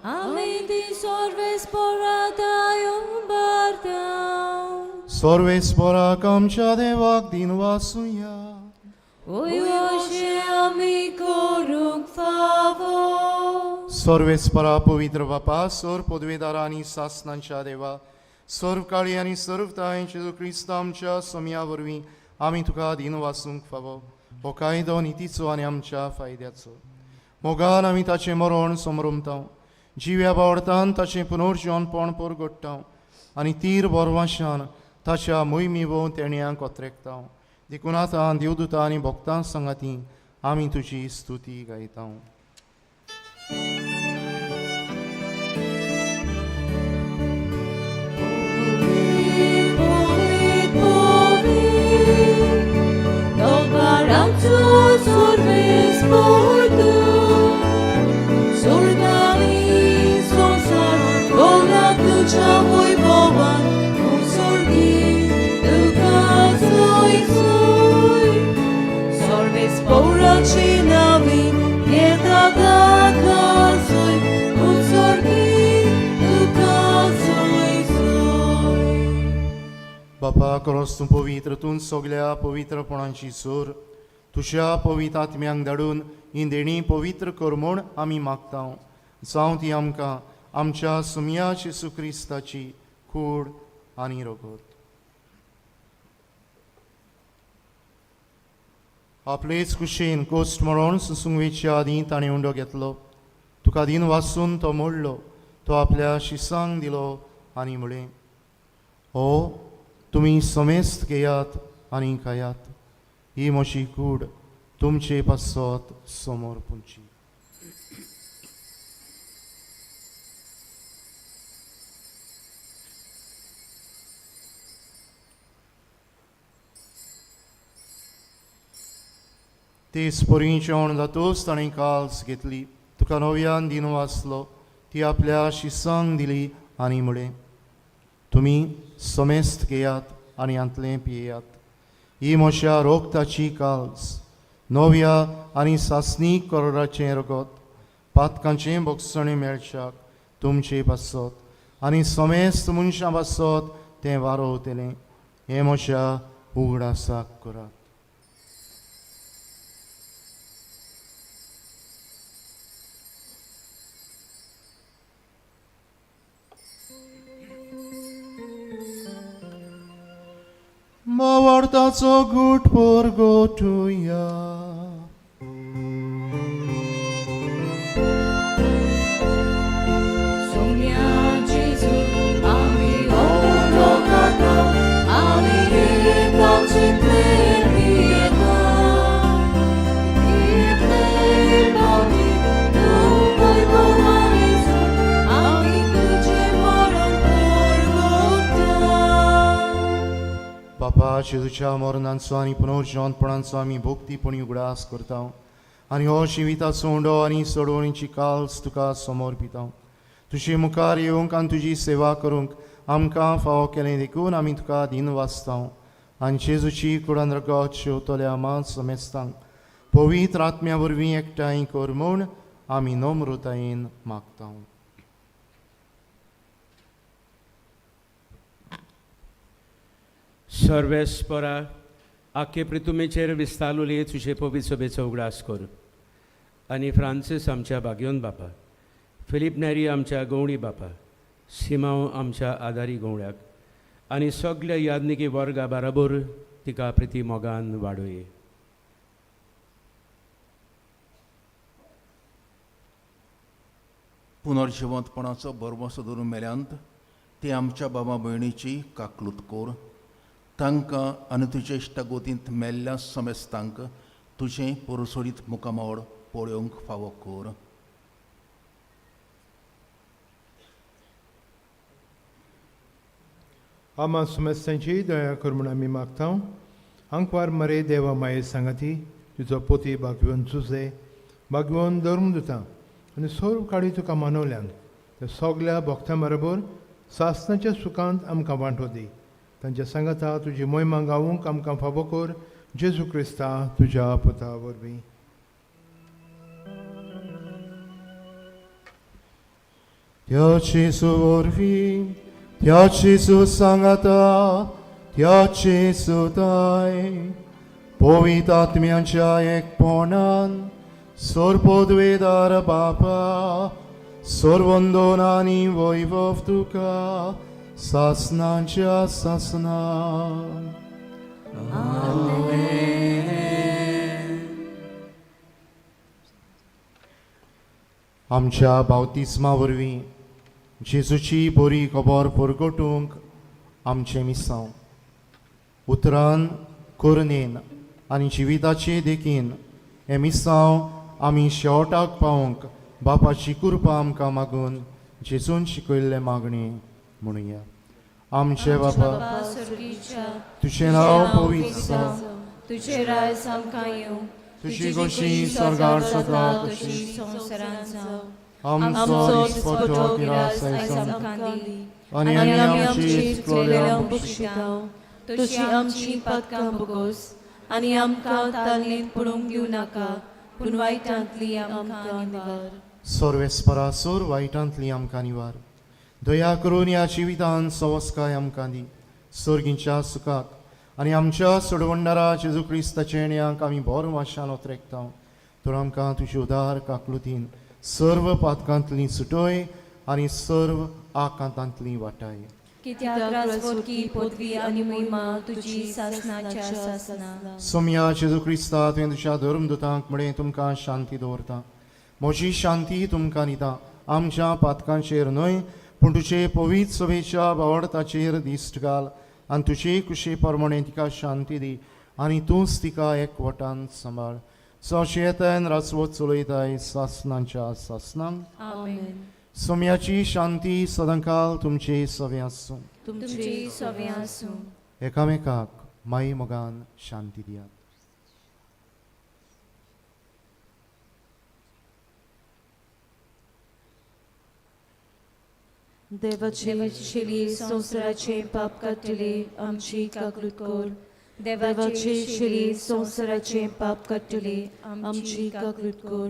आमी ती सर्वेस पोरादायूं बारदां. सर्वेस्पोराक आमच्या देवाक दिन वासुया. ओयोशे आमी करूंक फावो. सर्वेस्परा पवित्र बापा, सोर पदवेदारा आनी सासनांच्या देवा, सर्व काळी आनी सर्वताय जेजू क्रिस्त आमच्या सोम्या वरवीं आमी तुका दिन वासूंक फावो. हो कायदो नितीचो आनी आमच्या फायद्याचो. मोगान आमी ताचें मरण समरमता. जिव्या बावडतान ताचें पुनर्जीवनपण परगट्टा आनी तीर बोरवाशान ताच्या मोहिमी भोव तेण्याक कोत्रेकता. देखून आतां देवदूतां आनी भक्तां संगाती आमी तुजी स्तुती गायता. बापा, खरोच तूं पवित्र, तूं सगल्या पवित्रपणाची सोर तुज्या पवित्र आत्म्यांक धाडून ही देणी पवित्र कर म्हूण आमी मागता. जावं ती आमकां आमच्या सुम्या जेसू क्रिस्ताची कूड आनी रगत. आपलेच कुशेन कोस्ट मरण सुसुंगवेच्या आदीं ताणें उंडो घेतलो. तुका दिन वाचून तो मोडलो. तो आपल्या शिसांक दिलो आनी म्हळें, हो तुमी समेस्त घेयात आनी खायात. ही म्हजी कूड तुमचे पासत समोर पुंची. तेच परी जेवण जातोच ताणें काल्स घेतली. तुका नव्यान दिन वाचलो. ती आपल्या शिसांक दिली आनी म्हळें, तुमी समेस्त घेयात आनी हांतलें पियेयात. ही म्हज्या रोगताची काल्स, नव्या आनी सासणीक करोडाचें रगत, पातकांचें भोगसणें मेळच्याक तुमचे पासत आनी समेस्त मनशां पासत तें वारोवतलें. हें म्हज्या उगडासाक करात. मावार्ताचो गूट परगोटुया. सोम्या जेजू आमी ओळखता. आमी एकाच चिंतेन येता. कितले बाबी तूं वैभवानेचो आमी तुजें मरण परगोटता. बापा, जेजूच्या मरणांचो आनी पुनर्जीवनपणांचो आमी भोक्तीपणी उगडास करता. आनी हो जिविताचो उंडो आनी सोडवणीची काल्स तुका समर्पिता. तुजे मुखार येवंक आनी तुजी सेवा करूंक आमकां फावो केलें देखून आमी तुका दिन वाचता. आनी जेजूची कुडान रगत शेवतल्या मात समेस्तांक पवित्र आत्म्या वरवीं एकठांय कर म्हूण आमी नम्रतायेन मागता. सर्वेस्परा आख्खे पृथ्वीचेर विस्तारलेली तुजे पवित्र सभेचो उगडास कर. आनी फ्रांसीस आमच्या बागयोन बापा, फिलीप नॅरी आमच्या गवणी बापा, सिमांव आमच्या आदारी गोवळ्याक आनी सगल्या यादनिकी वर्गा बरोबर तिका प्रिती मोगान वाडोये. पुनर्जिवंतपणाचो बरवसो धरून मेल्यांत ती आमच्या बाबा भयणीची काकलूत कोर. तांकां आनी तुजे इश्टागोतींत मेल्ल्या समेस्तांक तुजें परसोडीत मुखामोड पळोवंक फावो कोर. आमा समस्यांची दया कर म्हूण आमी मागता. आंकवार मरे देवा माये सांगाती तुजो पोती भाग्यवन चुजे भाग्यवन धर्म दिता आनी सोर काडी तुका मानवल्यान त्या सगल्या भक्तां बरोबर सासणाच्या सुखांत आमकां वांटो दी. तांच्या सांगाता तुजी मोहिमा गावूंक आमकां फावो कर. जेजू क्रिस्ता तुज्या पुता वरवीं. Jesu वरवीं त्या Jesu सांगाता त्या Jesu दाय पवित्र आत्म्याच्या एकपणान सोरपोदवेदार बापा सोरवंदोनानी वैभव तुका सासनाच्या सासना. आमच्या बावतिस्मा वरवीं जेजूची बरी खबर परगटूंक आमचें मिसांव उतरान करुणेन आनी जिविताचे देखीन हें मिसांव आमी शेवटाक पावोवंक बापाची कृपा आमकां मागून जेजून शिकयल्ले मागणी म्हणुया. आमचे बापा तुजें नांव पवित्र जावं. तुझे राज आमकां येवं. तुजी कशी स्वर्गार जाता तशी संवसारांत जावं. आमचो दिसपटो गिरास आयज आमकां दी. आनी आमी आमची चुकलेल्यांक बक्षितांव. तशी आमची पातकां भोगोस आनी आमकां तालनीत पडूंक दिवं नाका पूण वायटांतली आमकां निवार. सर्वेस्परा सोर वायटांतली आमकां निवार. दया करून ह्या जिवितांत संवस्काय आमकां दी. सर्गीच्या सुखाक आनी आमच्या सोडवंडारा जेजू क्रिस्ताचे येण्याक आमी बरो वाशान ओतरेकता. तर आमकां तुजी उदार काकलुतीन सर्व पातकांतली सुटय आनी सर्व आकांतांतली वाटाय. कित्याक राजवटी पदवी आनी मोहिमा तुजी सासनाच्या सासना. सोम्या जेजू क्रिस्ता तुवें तुज्या धर्मदुतांक म्हळें तुमकां शांती दवरता. म्हजी शांती तुमकां दिता. आमच्या पातकांचेर न्हय पूण तुजे पवित्र सभेच्या भावडाताचेर दिश्ट घाल आनी तुजे कुशे प्रमाणे तिका शांती दी आनी तूंच तिका एकवटान सांबाळ. सशेतान रासवत चलयताय सासनांच्या सासनांक. आमेन. सोम्याची शांती सदांकाल तुमचे सवे आसूं. तुमची सवे आसूं. एकामेकाक माई मोगान शांती दियात. देवाचे शिली संवसाराचे पाप काडटले आमची काकलूत कोर. देवाचे शिली संवसाराचे पाप काडटले आमची काकलूत कोर.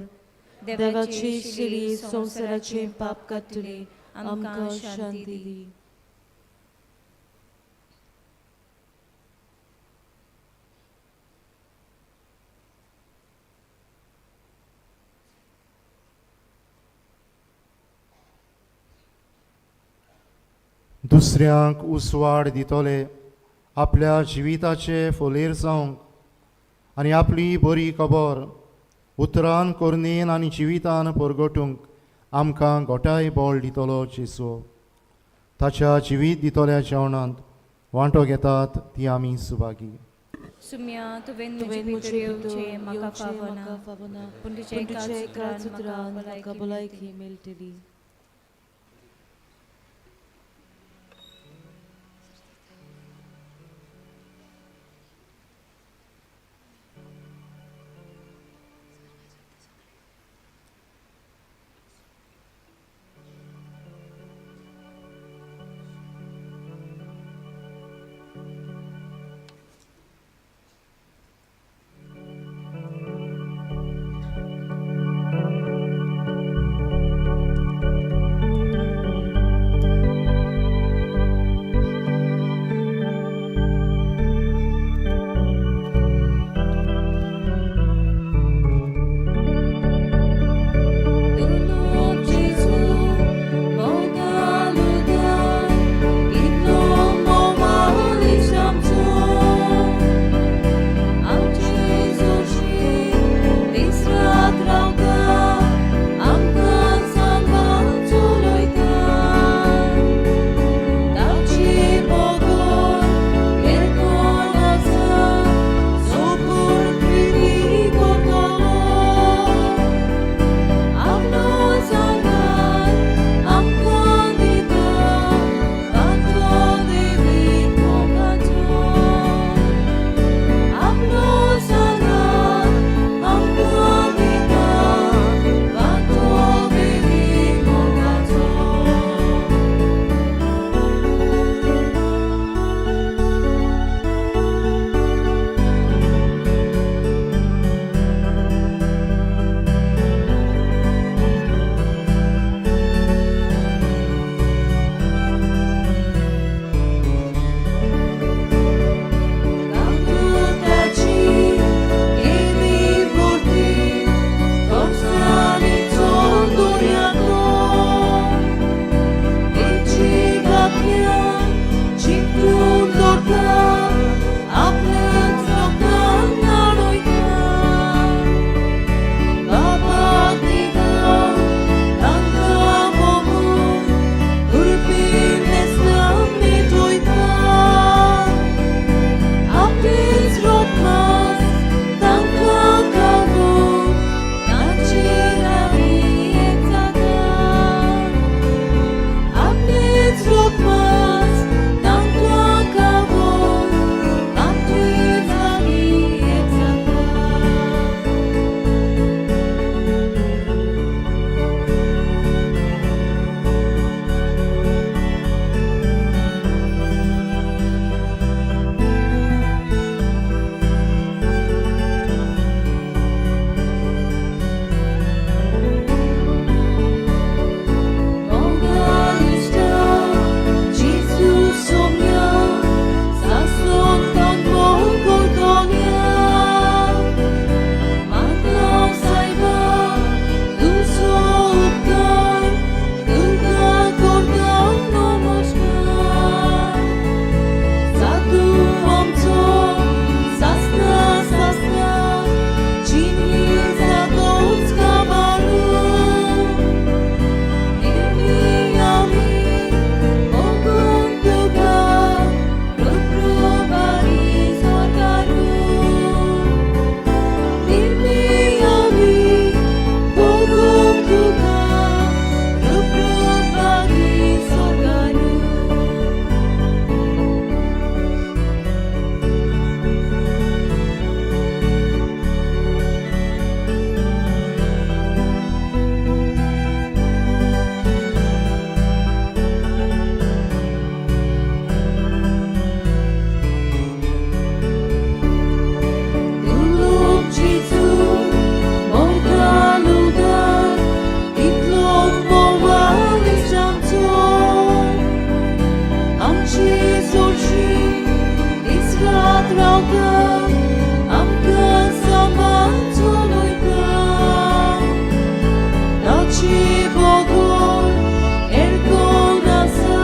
देवाचे शिली संवसाराचे पाप काडटले आमकां शांती दी. दुसऱ्यांक उसवाड दितोले आपल्या जिविताचे फोलेर जावंक आनी आपली बरी खबर उतरान कोरनेन आनी जिवितान परगटूंक आमकां गोठाय बोळ दितलो जेजू. ताच्या जिवीत दितोल्या जेवणांत वांटो घेतात ती आमी सुभागी. सुम्या तुवें म्हजे येवचें म्हाका फावना पूण तुजे एकाच उतरान म्हाका भलायकी मेळटली. मोगा आमकां सांबाळचो वयता नाची बोगोन एरकोन आसा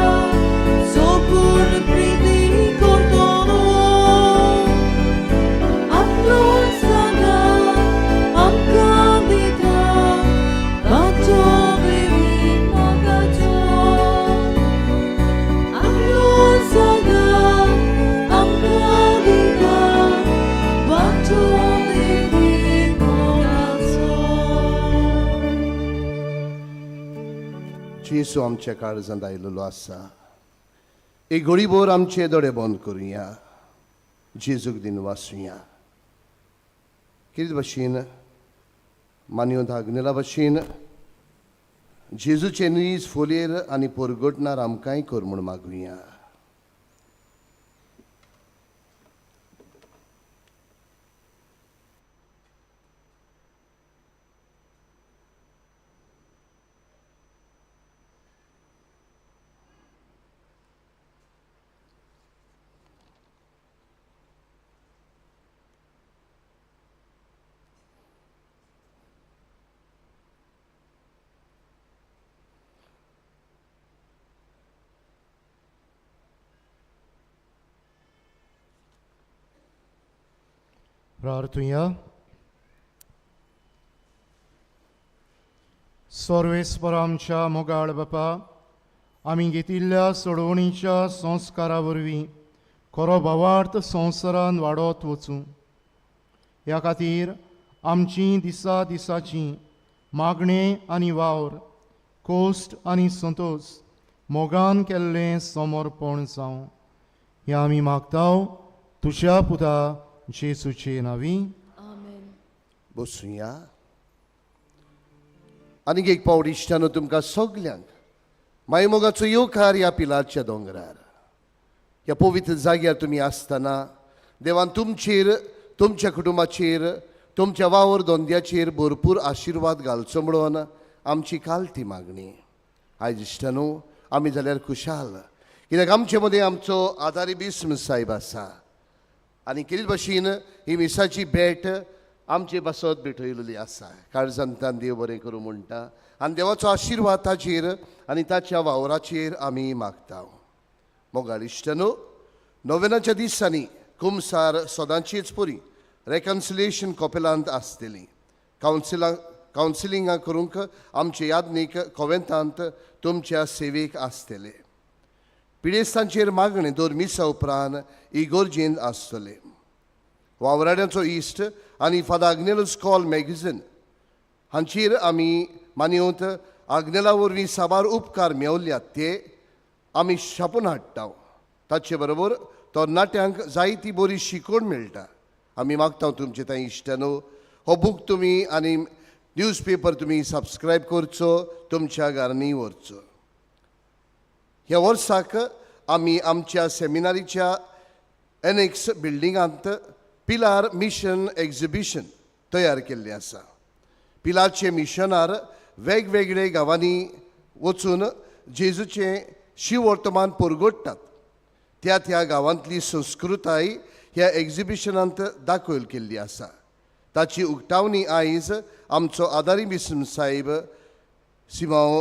सोकून प्रिती करतलो आपलो सांगा आमकां दिता वाटो बेगी मोगाचो आपलो सांगा आमकां दिता वाटो बेगी मोगाचो जेसू आमच्या काळजांत आयिल्लो आसा एक घडीभर आमचे दोळे बंद करुया जेजूक दिन वाचुया कितें भाशेन मानवंत आग्नेला भाशेन जेजूचे नीज फोलेर आनी परगटणार आमकांय कर म्हूण मागुया प्रार्थुया सर्वेस्पर आमच्या मोगाळ बापा आमी घेतिल्ल्या सोडवणीच्या संस्कारा वरवीं खरो भावार्थ संवसारान वाडत वचूं ह्या खातीर आमची दिसा दिसाची मागणें आनी वावर कोश्ट आनी संतोश मोगान केल्लें समर्पण जावं हें आमी मागताव तुज्या पुता जेसूचे नांवी आमेन बसूया आनीक एक पावट इश्टानो तुमकां सगल्यांक मायमोगाचो येवकार ह्या पिलाच्या दोंगरार ह्या पवित्र जाग्यार तुमी आसतना देवान तुमचेर तुमच्या कुटुंबाचेर तुमच्या वावर धंद्याचेर भरपूर आशिर्वाद घालचो म्हणून आमची कालती मागणी आयज इश्टानो आमी जाल्यार खुशाल कित्याक आमचे मदें आमचो आदारी बिस्म साहेब आसा आनी कितें भाशेन ही मिसाची भेट आमचे बसत भेटयलेली आसा काळजांतान देव बरें करूं म्हणटा आनी देवाचो आशिर्वाद ताचेर आनी ताच्या वावराचेर आमी मागता मोगाळ इश्टानो नोवेनाच्या दिसांनी कुमसार सदांचीच पुरी रेकन्सिलेशन कॉपेलांत आसतली कावन्सिलिंगा करूंक आमचे यादनीक कॉवेंतांत तुमच्या सेवेक आसतले पिडेस्तांचेर मागणे 2 मिसां उपरांत इगोर्जेंत आसतले वावराड्यांचो इश्ट आनी फादर आग्नेलोस कॉल मॅगझीन हांचेर आमी मानवंत आग्नेला वरवीं साबार उपकार मेवल्यात ते आमी छापून हाडटा ताचे बरोबर तरणाट्यांक जायती बरी शिकवण मेळटा आमी मागता तुमचे थंय इश्टानो हो बूक तुमी आनी न्यूजपेपर तुमी सबस्क्रायब करचो तुमच्या घरांनी व्हरचो ह्या वर्साक आमी आमच्या सेमिनारीच्या एनेक्स बिल्डिंगांत पिलार मिशन एक्झिबिशन तयार केल्लें आसा पिलारचे मिशनार वेगवेगळे गांवांनी वचून जेजूचें शिवर्तमान परगडटात त्या गांवांतली संस्कृताय ह्या एक्झिबिशनांत दाखयल केल्ली आसा ताची उक्तावणी आयज आमचो आदारी बिस्म साहेब सिमाओ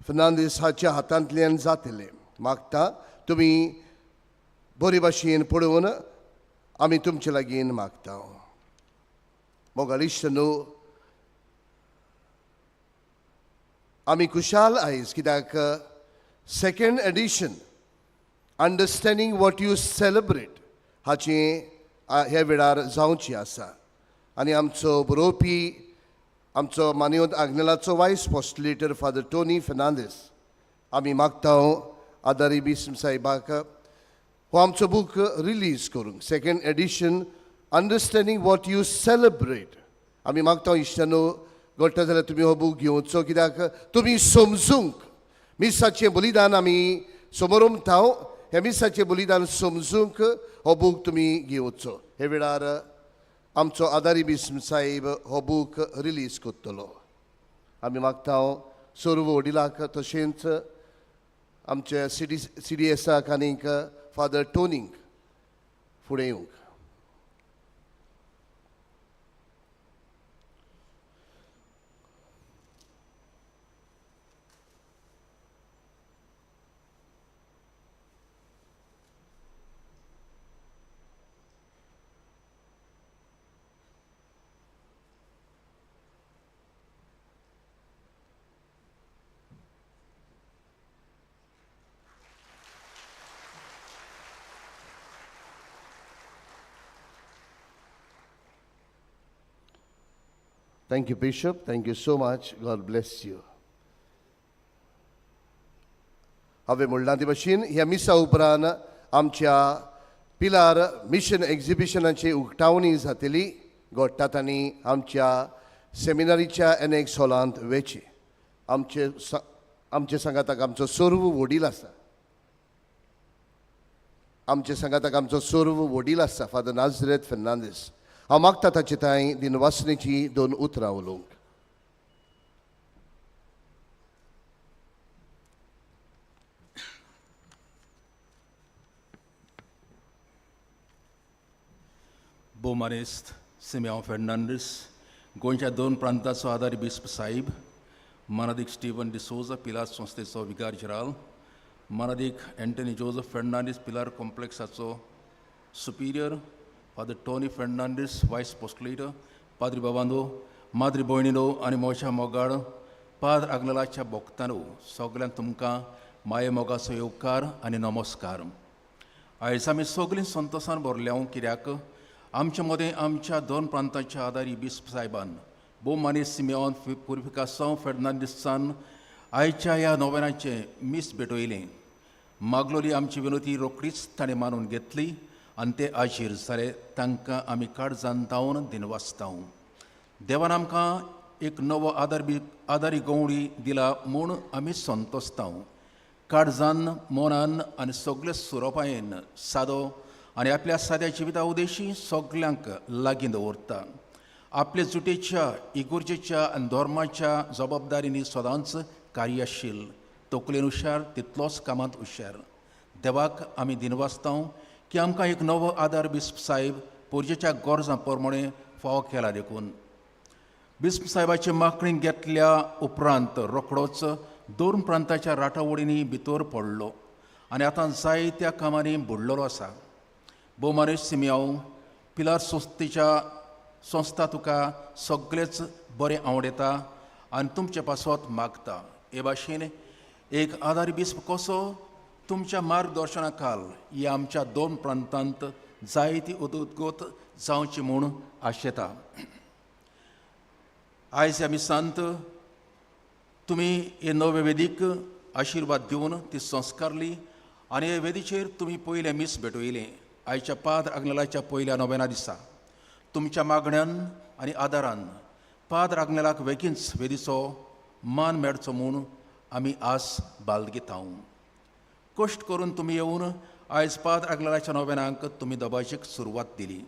फर्नांदीस हाच्या हातांतल्यान जातले मागता तुमी बरे भाशेन पळोवन आमी तुमचे लागीं मागता मोगाळ इश्टानो आमी खुशाल आयज कित्याक 2nd edition understanding what you celebrate हाचें ह्या वेळार जावची आसा आनी आमचो बरोवपी आमचो मानवंत आग्नेलाचो वायस पोस्टुलेटर फादर टोनी फर्नांदीस आमी मागता आदारी बिस्म साहेबाक हो आमचो बूक रिलीज करूंक 2nd edition understanding what you celebrate आमी मागता इश्टानो घडटा जाल्यार तुमी हो बूक घेवचो कित्याक तुमी समजूंक मिसाचें बलिदान आमी समोर उमता हे मिसाचें बलिदान समजूंक हो बूक तुमी घेवचो हे वेळार आमचो आदारी बिस्म साहेब हो बूक रिलीज करतलो आमी मागता सर्व वडिलांक तशेंच आमच्या CDSाक आनीक फादर टोनींक फुडें येवंक Thank you, Bishop. Thank you so much. God bless you. हांवें म्हणलां ते भाशेन ह्या मिसा उपरांत आमच्या पिलार मिशन एक्झिबिशनाची उक्तावणी जातली घडटात आनी आमच्या सेमिनारीच्या एनेक्स हॉलांत वेची आमचे सांगाताक आमचो सर्व वडील आसा फादर नाझरेथ फेर्नांदीस हांव मागता ताचे थंय दिनवासनेची 2 उतरां उलोवंक. बोमारेस्त सिमेओन फेर्नांडीस गोंयच्या 2 प्रांताचो आदारी बिस्प साहेब, मानादीक स्टीवन डिसोजा पिलार संस्थेचो विकार जनरल, मानादीक एंटनी जोझफ फेर्नांडीस पिलार कॉम्प्लेक्साचो सुपिरियर, फादर टोनी फेर्नांडीस वायस पोस्टलेटर, पाद्री बाबांदो, माद्री भयणीनो आनी मोच्या मोगाळ पाद्र आग्नेलाच्या भोगतांनो सगळ्यांक तुमकां माये मोगाचो येवकार आनी नमस्कार. आयज आमी सगळीं संतोशान भरल्या कित्याक आमचे मदें आमच्या 2 प्रांतांच्या आदारी बिस्प साहेबान बोमानी सिमेओन पुरिफिकासो फेर्नांडीसान आयच्या ह्या नोवेनाचें मीस भेटयलें. मागलोली आमची विनोती रोखडीच ताणें मानून घेतली आनी ते आशीर जाले. तांकां आमी काळजान तावन दिनवासतांव. देवान आमकां एक नवो आदारी गवळी दिला म्हूण आमी संतोसतांव. काळजान मनान आनी सगळे सुरोपायेन सादो आनी आपल्या साद्या जिविता उदेशी सगळ्यांक लागीं दवरता. आपले जुटेच्या इगोर्जेच्या आनी धर्माच्या जबाबदारींनी सदांच कार्यशील, तकलेन हुशार तितलोच कामांत हुशार. देवाक आमी दिनवासतांव की आमकां एक नवो आदार बिस्प साहेब पोरजेच्या गरजां प्रमाणे फावो केला देखून. बिस्प साहेबाचे माकळीन घेतल्या उपरांत रोखडोच 2 प्रांताच्या राटावडींनी भितर पडलो आनी आतां जायत्या कामांनी बुडलेलो आसा. बोमारेश सिमेओन पिलार संस्था तुका सगळेच बरें आवडटा आनी तुमचे पासत मागता. हे भाशेन एक आदारी बिस्प कसो तुमच्या मार्गदर्शना खाल ह्या आमच्या 2 प्रांतांत जायती उदगत जावची म्हूण आशेता. आयज ह्या मिसांत तुमी हे नवे वेदीक आशिर्वाद दिवन ती संस्कारली आनी हे वेदीचेर तुमी पयले मीस भेटयलें. आयच्या पाद्र आग्नेलाच्या पयल्या नोवेना दिसा तुमच्या मागण्यान आनी आदारान पाद्र आग्नेलाक बेगीनच वेदीचो मान मेळचो म्हूण आमी आस बाळगितांव. कश्ट करून तुमी येवन आयज पाद्र आग्नेलाच्या नोवेनाक तुमी दबाजीक सुरवात दिली.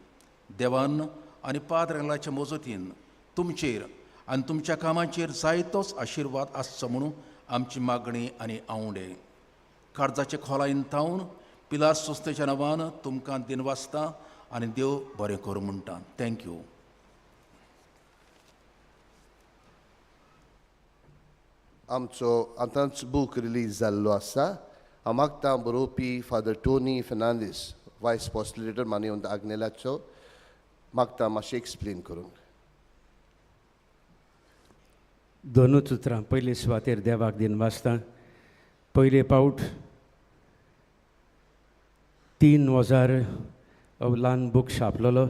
देवान आनी पाद्र आग्नेलाच्या मजतीन तुमचेर आनी तुमच्या कामाचेर जायतोच आशिर्वाद आसचो म्हणून आमची मागणी आनी आवडे. काळजाचे खोलायेन थावन पिलार संस्थेच्या नांवान तुमकां दिनवासता आनी देव बरें करूं म्हणटा. थँक्यू. आमचो आतांच बूक रिलीज जाल्लो आसा. हांव मागतां बरोवपी फादर टोनी फेर्नांदीस वायस पोस्टलेटर मानिवंत आग्नेलाचो मागतां मातशें एक्सप्लेन करूंक. 2 उतरां. पयले सुवातेर देवाक दिनवासता. पयले पावट 3,000 ल्हान बूक छापलेलो.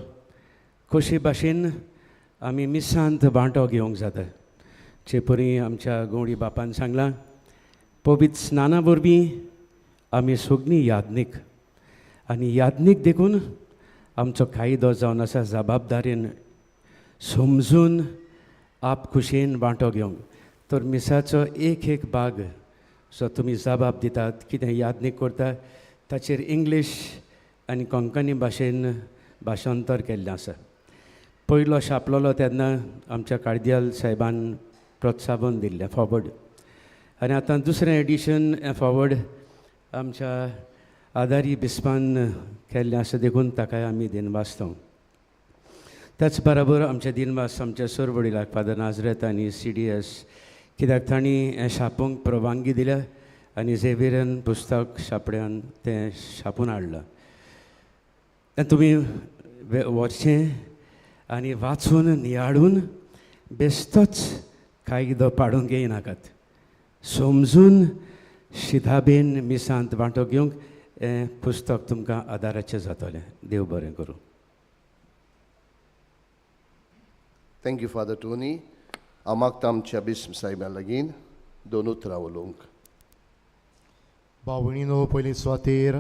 कशे भाशेन आमी मिसांत वांटो घेवंक जाता. चे परी आमच्या गवळी बापान सांगलां पवित्र स्नाना वरवीं आमी सगळीं यादनीक आनी यादनीक देखून आमचो कायदो जावन आसा जबाबदारेन समजून आप खुशेन वांटो घेवंक. तर मिसाचो एक भाग जो तुमी जबाब दितात कितें यादनीक करता ताचेर इंग्लीश आनी कोंकणी भाशेन भाशांतर केल्लें आसा. पयलो छापलेलो तेन्ना आमच्या कार्दियल साहेबान प्रोत्साहन दिल्लें फॉवर्ड आनी आतां दुसरें एडिशन फॉवर्ड आमच्या आदारी बिस्पान केल्लें आसा देखून ताकाय आमी दिनवासतांव. त्याच बरोबर आमचे दिनवास आमच्या सर वडिलाक फादर नाझरेथ आनी CDS कित्याक तांणी हें छापूंक परवानगी दिल्या आनी झेवियरान पुस्तक छापड्यान तें छापून हाडलां. तुमी वचचें आनी वाचून नियाळून बेश्टोच कायदो पाडूंक येनाकात. समजून शिधाबेन मिसांत वांटो घेवंक हें पुस्तक तुमकां आदाराचें जातलें. देव बरें करूं. Thank you father Tony. हांव मागता आमच्या बिस्म साहेबा लागीं दोन उतरां उलोवंक. भावणीनो, पयली सुवातेर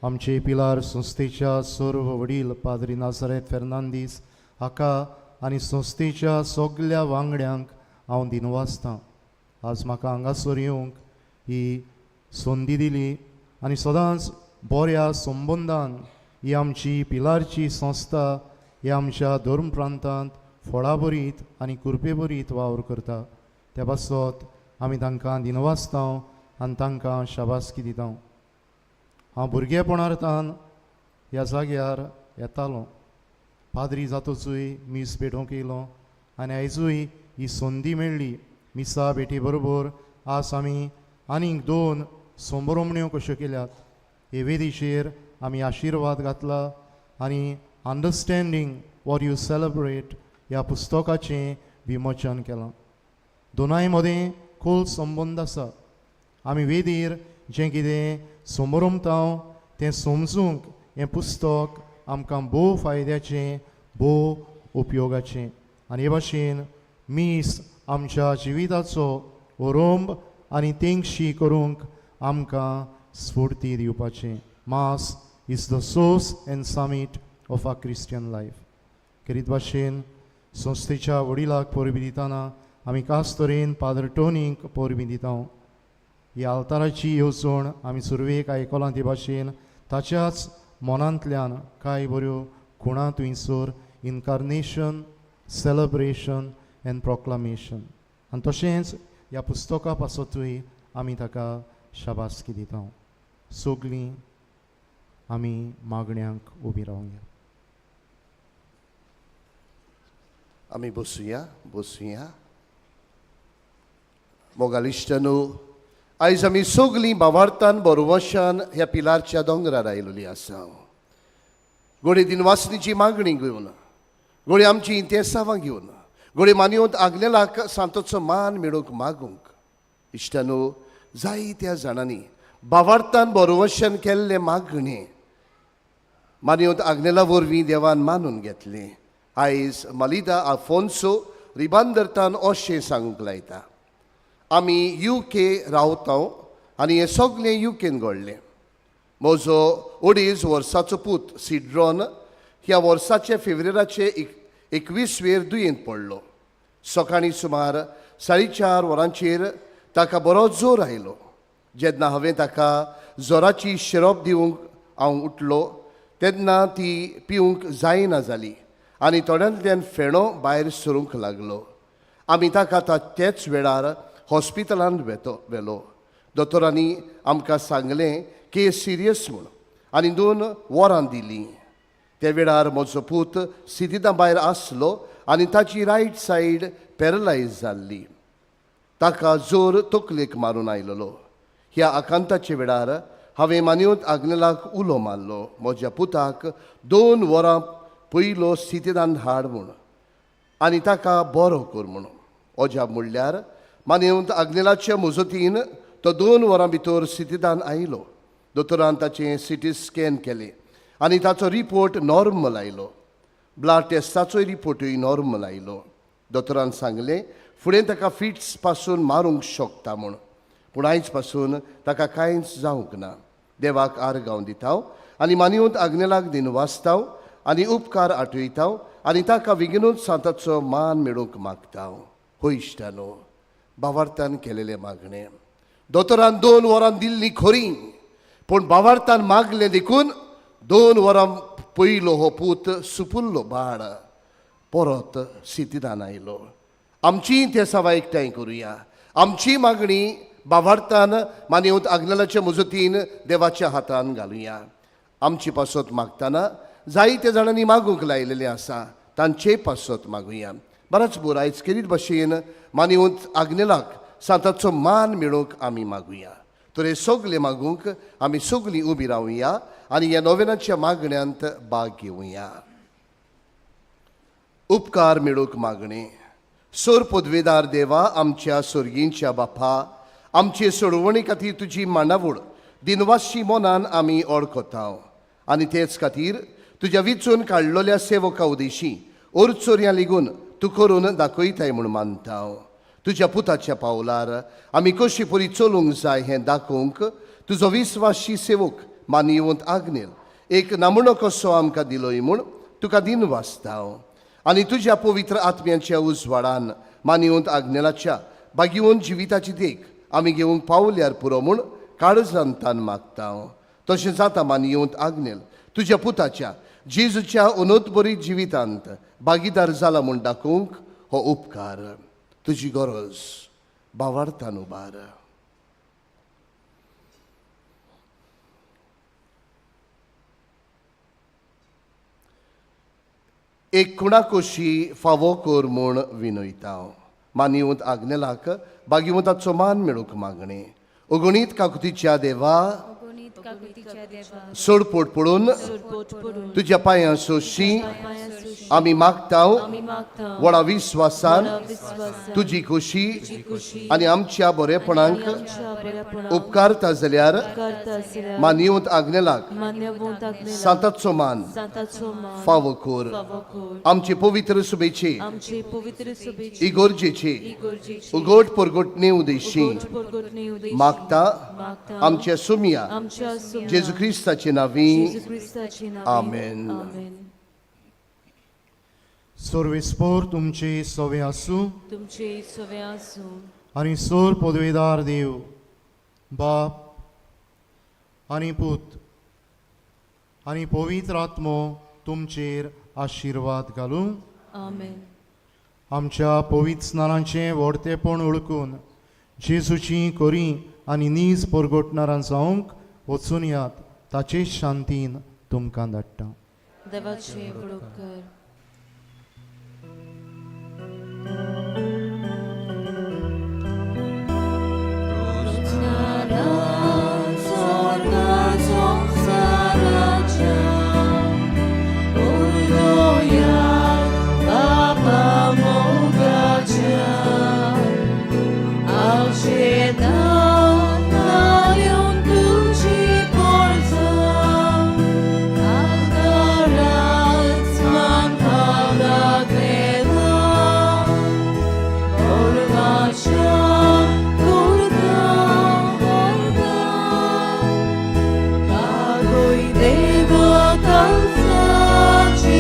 आमचे पिलार संस्थेच्या सर्व वडील पाद्री नाझारेथ फेर्नांदीस हाका आनी संस्थेच्या सगल्या वांगड्यांक हांव दिनवासतां. आज म्हाका हांगासर येवंक ही संदी दिली आनी सदांच बऱ्या संबंदान ही आमची पिलारची संस्था ह्या आमच्या धर्म प्रांतांत फळां बरीत आनी कुरपे बरीत वावर करता. त्या पासत आमी तांकां दिनवासता आनी तांकां शाबासकी दिता. हांव भुरगेपणांतल्यान ह्या जाग्यार येतालों. पाद्री जातोचूय मीस भेटोवंक येयलो आनी आयजूय ही संदी मेळ्ळी मिसा भेटी बरोबर. आज आमी आनीक 2 संभ्रमण्यो कश्यो केल्यात. हे वेदीचेर आमी आशिर्वाद घातला आनी अंडरस्टँडींग वॉट यू सेलिब्रेट ह्या पुस्तकाचें विमोचन केलां. दोनांय मदें खोल संबंद आसा. आमी वेदीर जें कितें समरमता तें समजूंक हें पुस्तक आमकां भोव फायद्याचें, भोव उपयोगाचें. आनी हे भाशेन मीस आमच्या जिविताचो ओरोंब आनी तेंगशी करूंक आमकां स्फूर्ती दिवपाचें. Mass is the source and summit of our Christian life. करीत भाशेन संस्थेच्या वडिलाक परबी दितना आमी खास तरेन फादर टोनीक परबी दिता. ही आल्ताराची येवजण आमी सुरवेक आयकलां ते भाशेन ताच्याच मनांतल्यान कांय बऱ्यो खुणां थंयसर इन्कार्नेशन, सेलिब्रेशन एंड प्रोक्लामेशन. आनी तशेंच ह्या पुस्तका पासतूय आमी ताका शाबासकी दिता. सगलीं आमी मागण्यांक उबी रावया. आमी बसुया. मोगालिश्टानो, आयज आमी सगलीं भावार्थान बरोवशान ह्या पिलारच्या दोंगरार आयिल्लीं आसा. घोडे दिनवासनीची मागणी घेवन, घोडे आमची इंतेसांवां घेवन, घोडे मानयोत आगलेलाक सांतोचो मान मेळोवंक मागूंक. इश्टानो, जायत्या जाणांनी भावार्थान बरोवशान केल्ले मागणे मानयोत आगलेला वरवीं देवान मानून घेतले. आयज मालिदा आफोन्सो रिबांदरतान अशें सांगूंक लायता. आमी UK रावता आनी हे सगळें UKन घडलें. म्हजो अडेज वर्साचो पूत सिड्रॉन ह्या वर्साचे फेब्रुवारीचे 21 दुयेंत पडलो. सकाळीं सुमार 4:30 वरांचेर ताका बरो जोर आयलो. जेन्ना हांवें ताका जोराची शिरोप दिवंक हांव उठलो तेन्ना ती पिवंक जायना जाली आनी थोड्यांतल्यान फेणो भायर सरूंक लागलो. आमी ताका तेच वेळार हॉस्पिटलांत व्हेलो. दोतोरांनी आमकां सांगलें केस सिरियस म्हूण आनी 2 वरां दिलीं. त्या वेळार म्हजो पूत स्थितींत भायर आसलो आनी ताची रायट सायड पॅरलायज जाल्ली. ताका जोर तकलेक मारून आयलोलो. ह्या आकांताचे वेळार हांवें मानयोत आग्नेलाक उलो मारलो म्हज्या पुताक 2 वरां पयलो स्थितींत हाड म्हूण आनी ताका बरो कर म्हूण. अजाप म्हणल्यार मानयोत आग्नेलाच्या मजतीन तो 2 वरां भितर स्थितींत आयलो. दोतोरान ताचें CT स्कॅन केलें आनी ताचो रिपोर्ट नॉर्मल आयलो. ब्लड टेस्टाचोय रिपोर्टूय नॉर्मल आयलो. दोतोरान सांगलें फुडें ताका फिट्स पासून मारूंक शकता म्हूण, पूण आयज पासून ताका कांयच जावंक ना. देवाक आर्गांव दिता आनी मानयोत आग्नेलाक दिनवासता आनी उपकार आठयता आनी ताका विगिनूच सांताचो मान मेळोवंक मागता. हो इश्टानो, भावार्थान केलेले मागणे दोतोरान 2 वरां दिल्लीं खरी, पूण भावार्थान मागलें देखून 2 वरां पयलो हो पूत सुपुल्लो बाळ परत स्थितींत आयलो. आमची ते सवा एकठांय करुया. आमची मागणी भावार्थान मानयोत आग्नेलाच्या मुजतीन देवाच्या हातान घालुया. आमची पासत मागतना जायत्या जाणांनी मागूंक लायलेलें आसा, तांचे पासत मागुया. बराच बोर आयज केरीत भाशेन मानयोत आग्नेलाक सांताचो मान मेळोवंक आमी मागुया. तर हे सगळे मागूंक आमी सगळीं उबी रावुया आनी ह्या नोवेनाच्या मागण्यांत भाग घेवया. उपकार मेळोवंक मागणे. सोर पदवेदार देवा, आमच्या स्वर्गींच्या बापा, आमचे सोडवणे खातीर तुजी मांडावळ दिनवासची मनान आमी ओळखता आनी तेच खातीर तुज्या विचून काडलेल्या सेवका उदेशी ओरचोऱ्यां लेगून तूं करून दाखयताय म्हूण मानता हांव तुज्या पुताच्या पावलार आमी कशी परी चलूंक जाय हें दाखोवंक तुजो विस्वासी सेवक मानियेवंत आग्नेल एक नमुनो कसो आमकां दिलोय म्हूण तुका दिन वाचता हांव आनी तुज्या पवित्र आत्म्याच्या उजवाडान मानियेवंत आग्नेलाच्या बागिवंत जिविताची देख आमी घेवंक पावल्यार पुरो म्हूण काळजांतान मागता हांव तशें जाता मानियेवंत आग्नेल तुज्या पुताच्या जेजूच्या अनोदबरीत जिवितांत भागीदार जाला म्हूण दाखोवंक हो उपकार तुजी गरज भावार्थान उबार एक कुणाकोशी फावो कर म्हूण विनयता हांव मानियेवंत आग्नेलाक भागिवंताचो मान मेळूंक मागणें अगणीत काकुतीच्या देवा अगणित काकुतीच्या देवा सोडपोट पडून सोडपोट पडून तुज्या पांयां सोशी पांयां सुशी आमी मागता आमी मागता व्हडा विस्वासान विश्वासान तुजी खोशी खुशी आनी आमच्या बरेपणांक आमच्या बऱ्यापणाक उपकारता जाल्यार करता आसल्यार मानियेवंत आग्नेलाक मान्यवंत आग्नेला सांताचो मान सांताचो मान फावो कर फावो कर आमचे पवित्र सुबेचे आमचे पवित्र सभेची इगोर्जेचे इगोर्जेची उगोट परगोटणे उदेशी परगोटणे उदेशी मागता मागता आमच्या सुमिया आमच्या सुम्या जेजू क्रिस्ताचे नावी जेजू क्रिस्ताची नावे आमेन. आमेन सर्वेस्पोर तुमचे सवे आसूं तुमचे सवे आसूं आनी सोर पदवेदार देव बाप आनी पूत आनी पवित्र आत्मो तुमचेर आशिर्वाद घालूं आमेन आमच्या पवित्र स्नानाचें व्हडतेपण ओळखून जेजूची कोरी आनी नीज परगोटणारां जावंक वचून यात ताचे शांतीन तुमकां धाडटा देवाचे बळोवकर Devo calzarci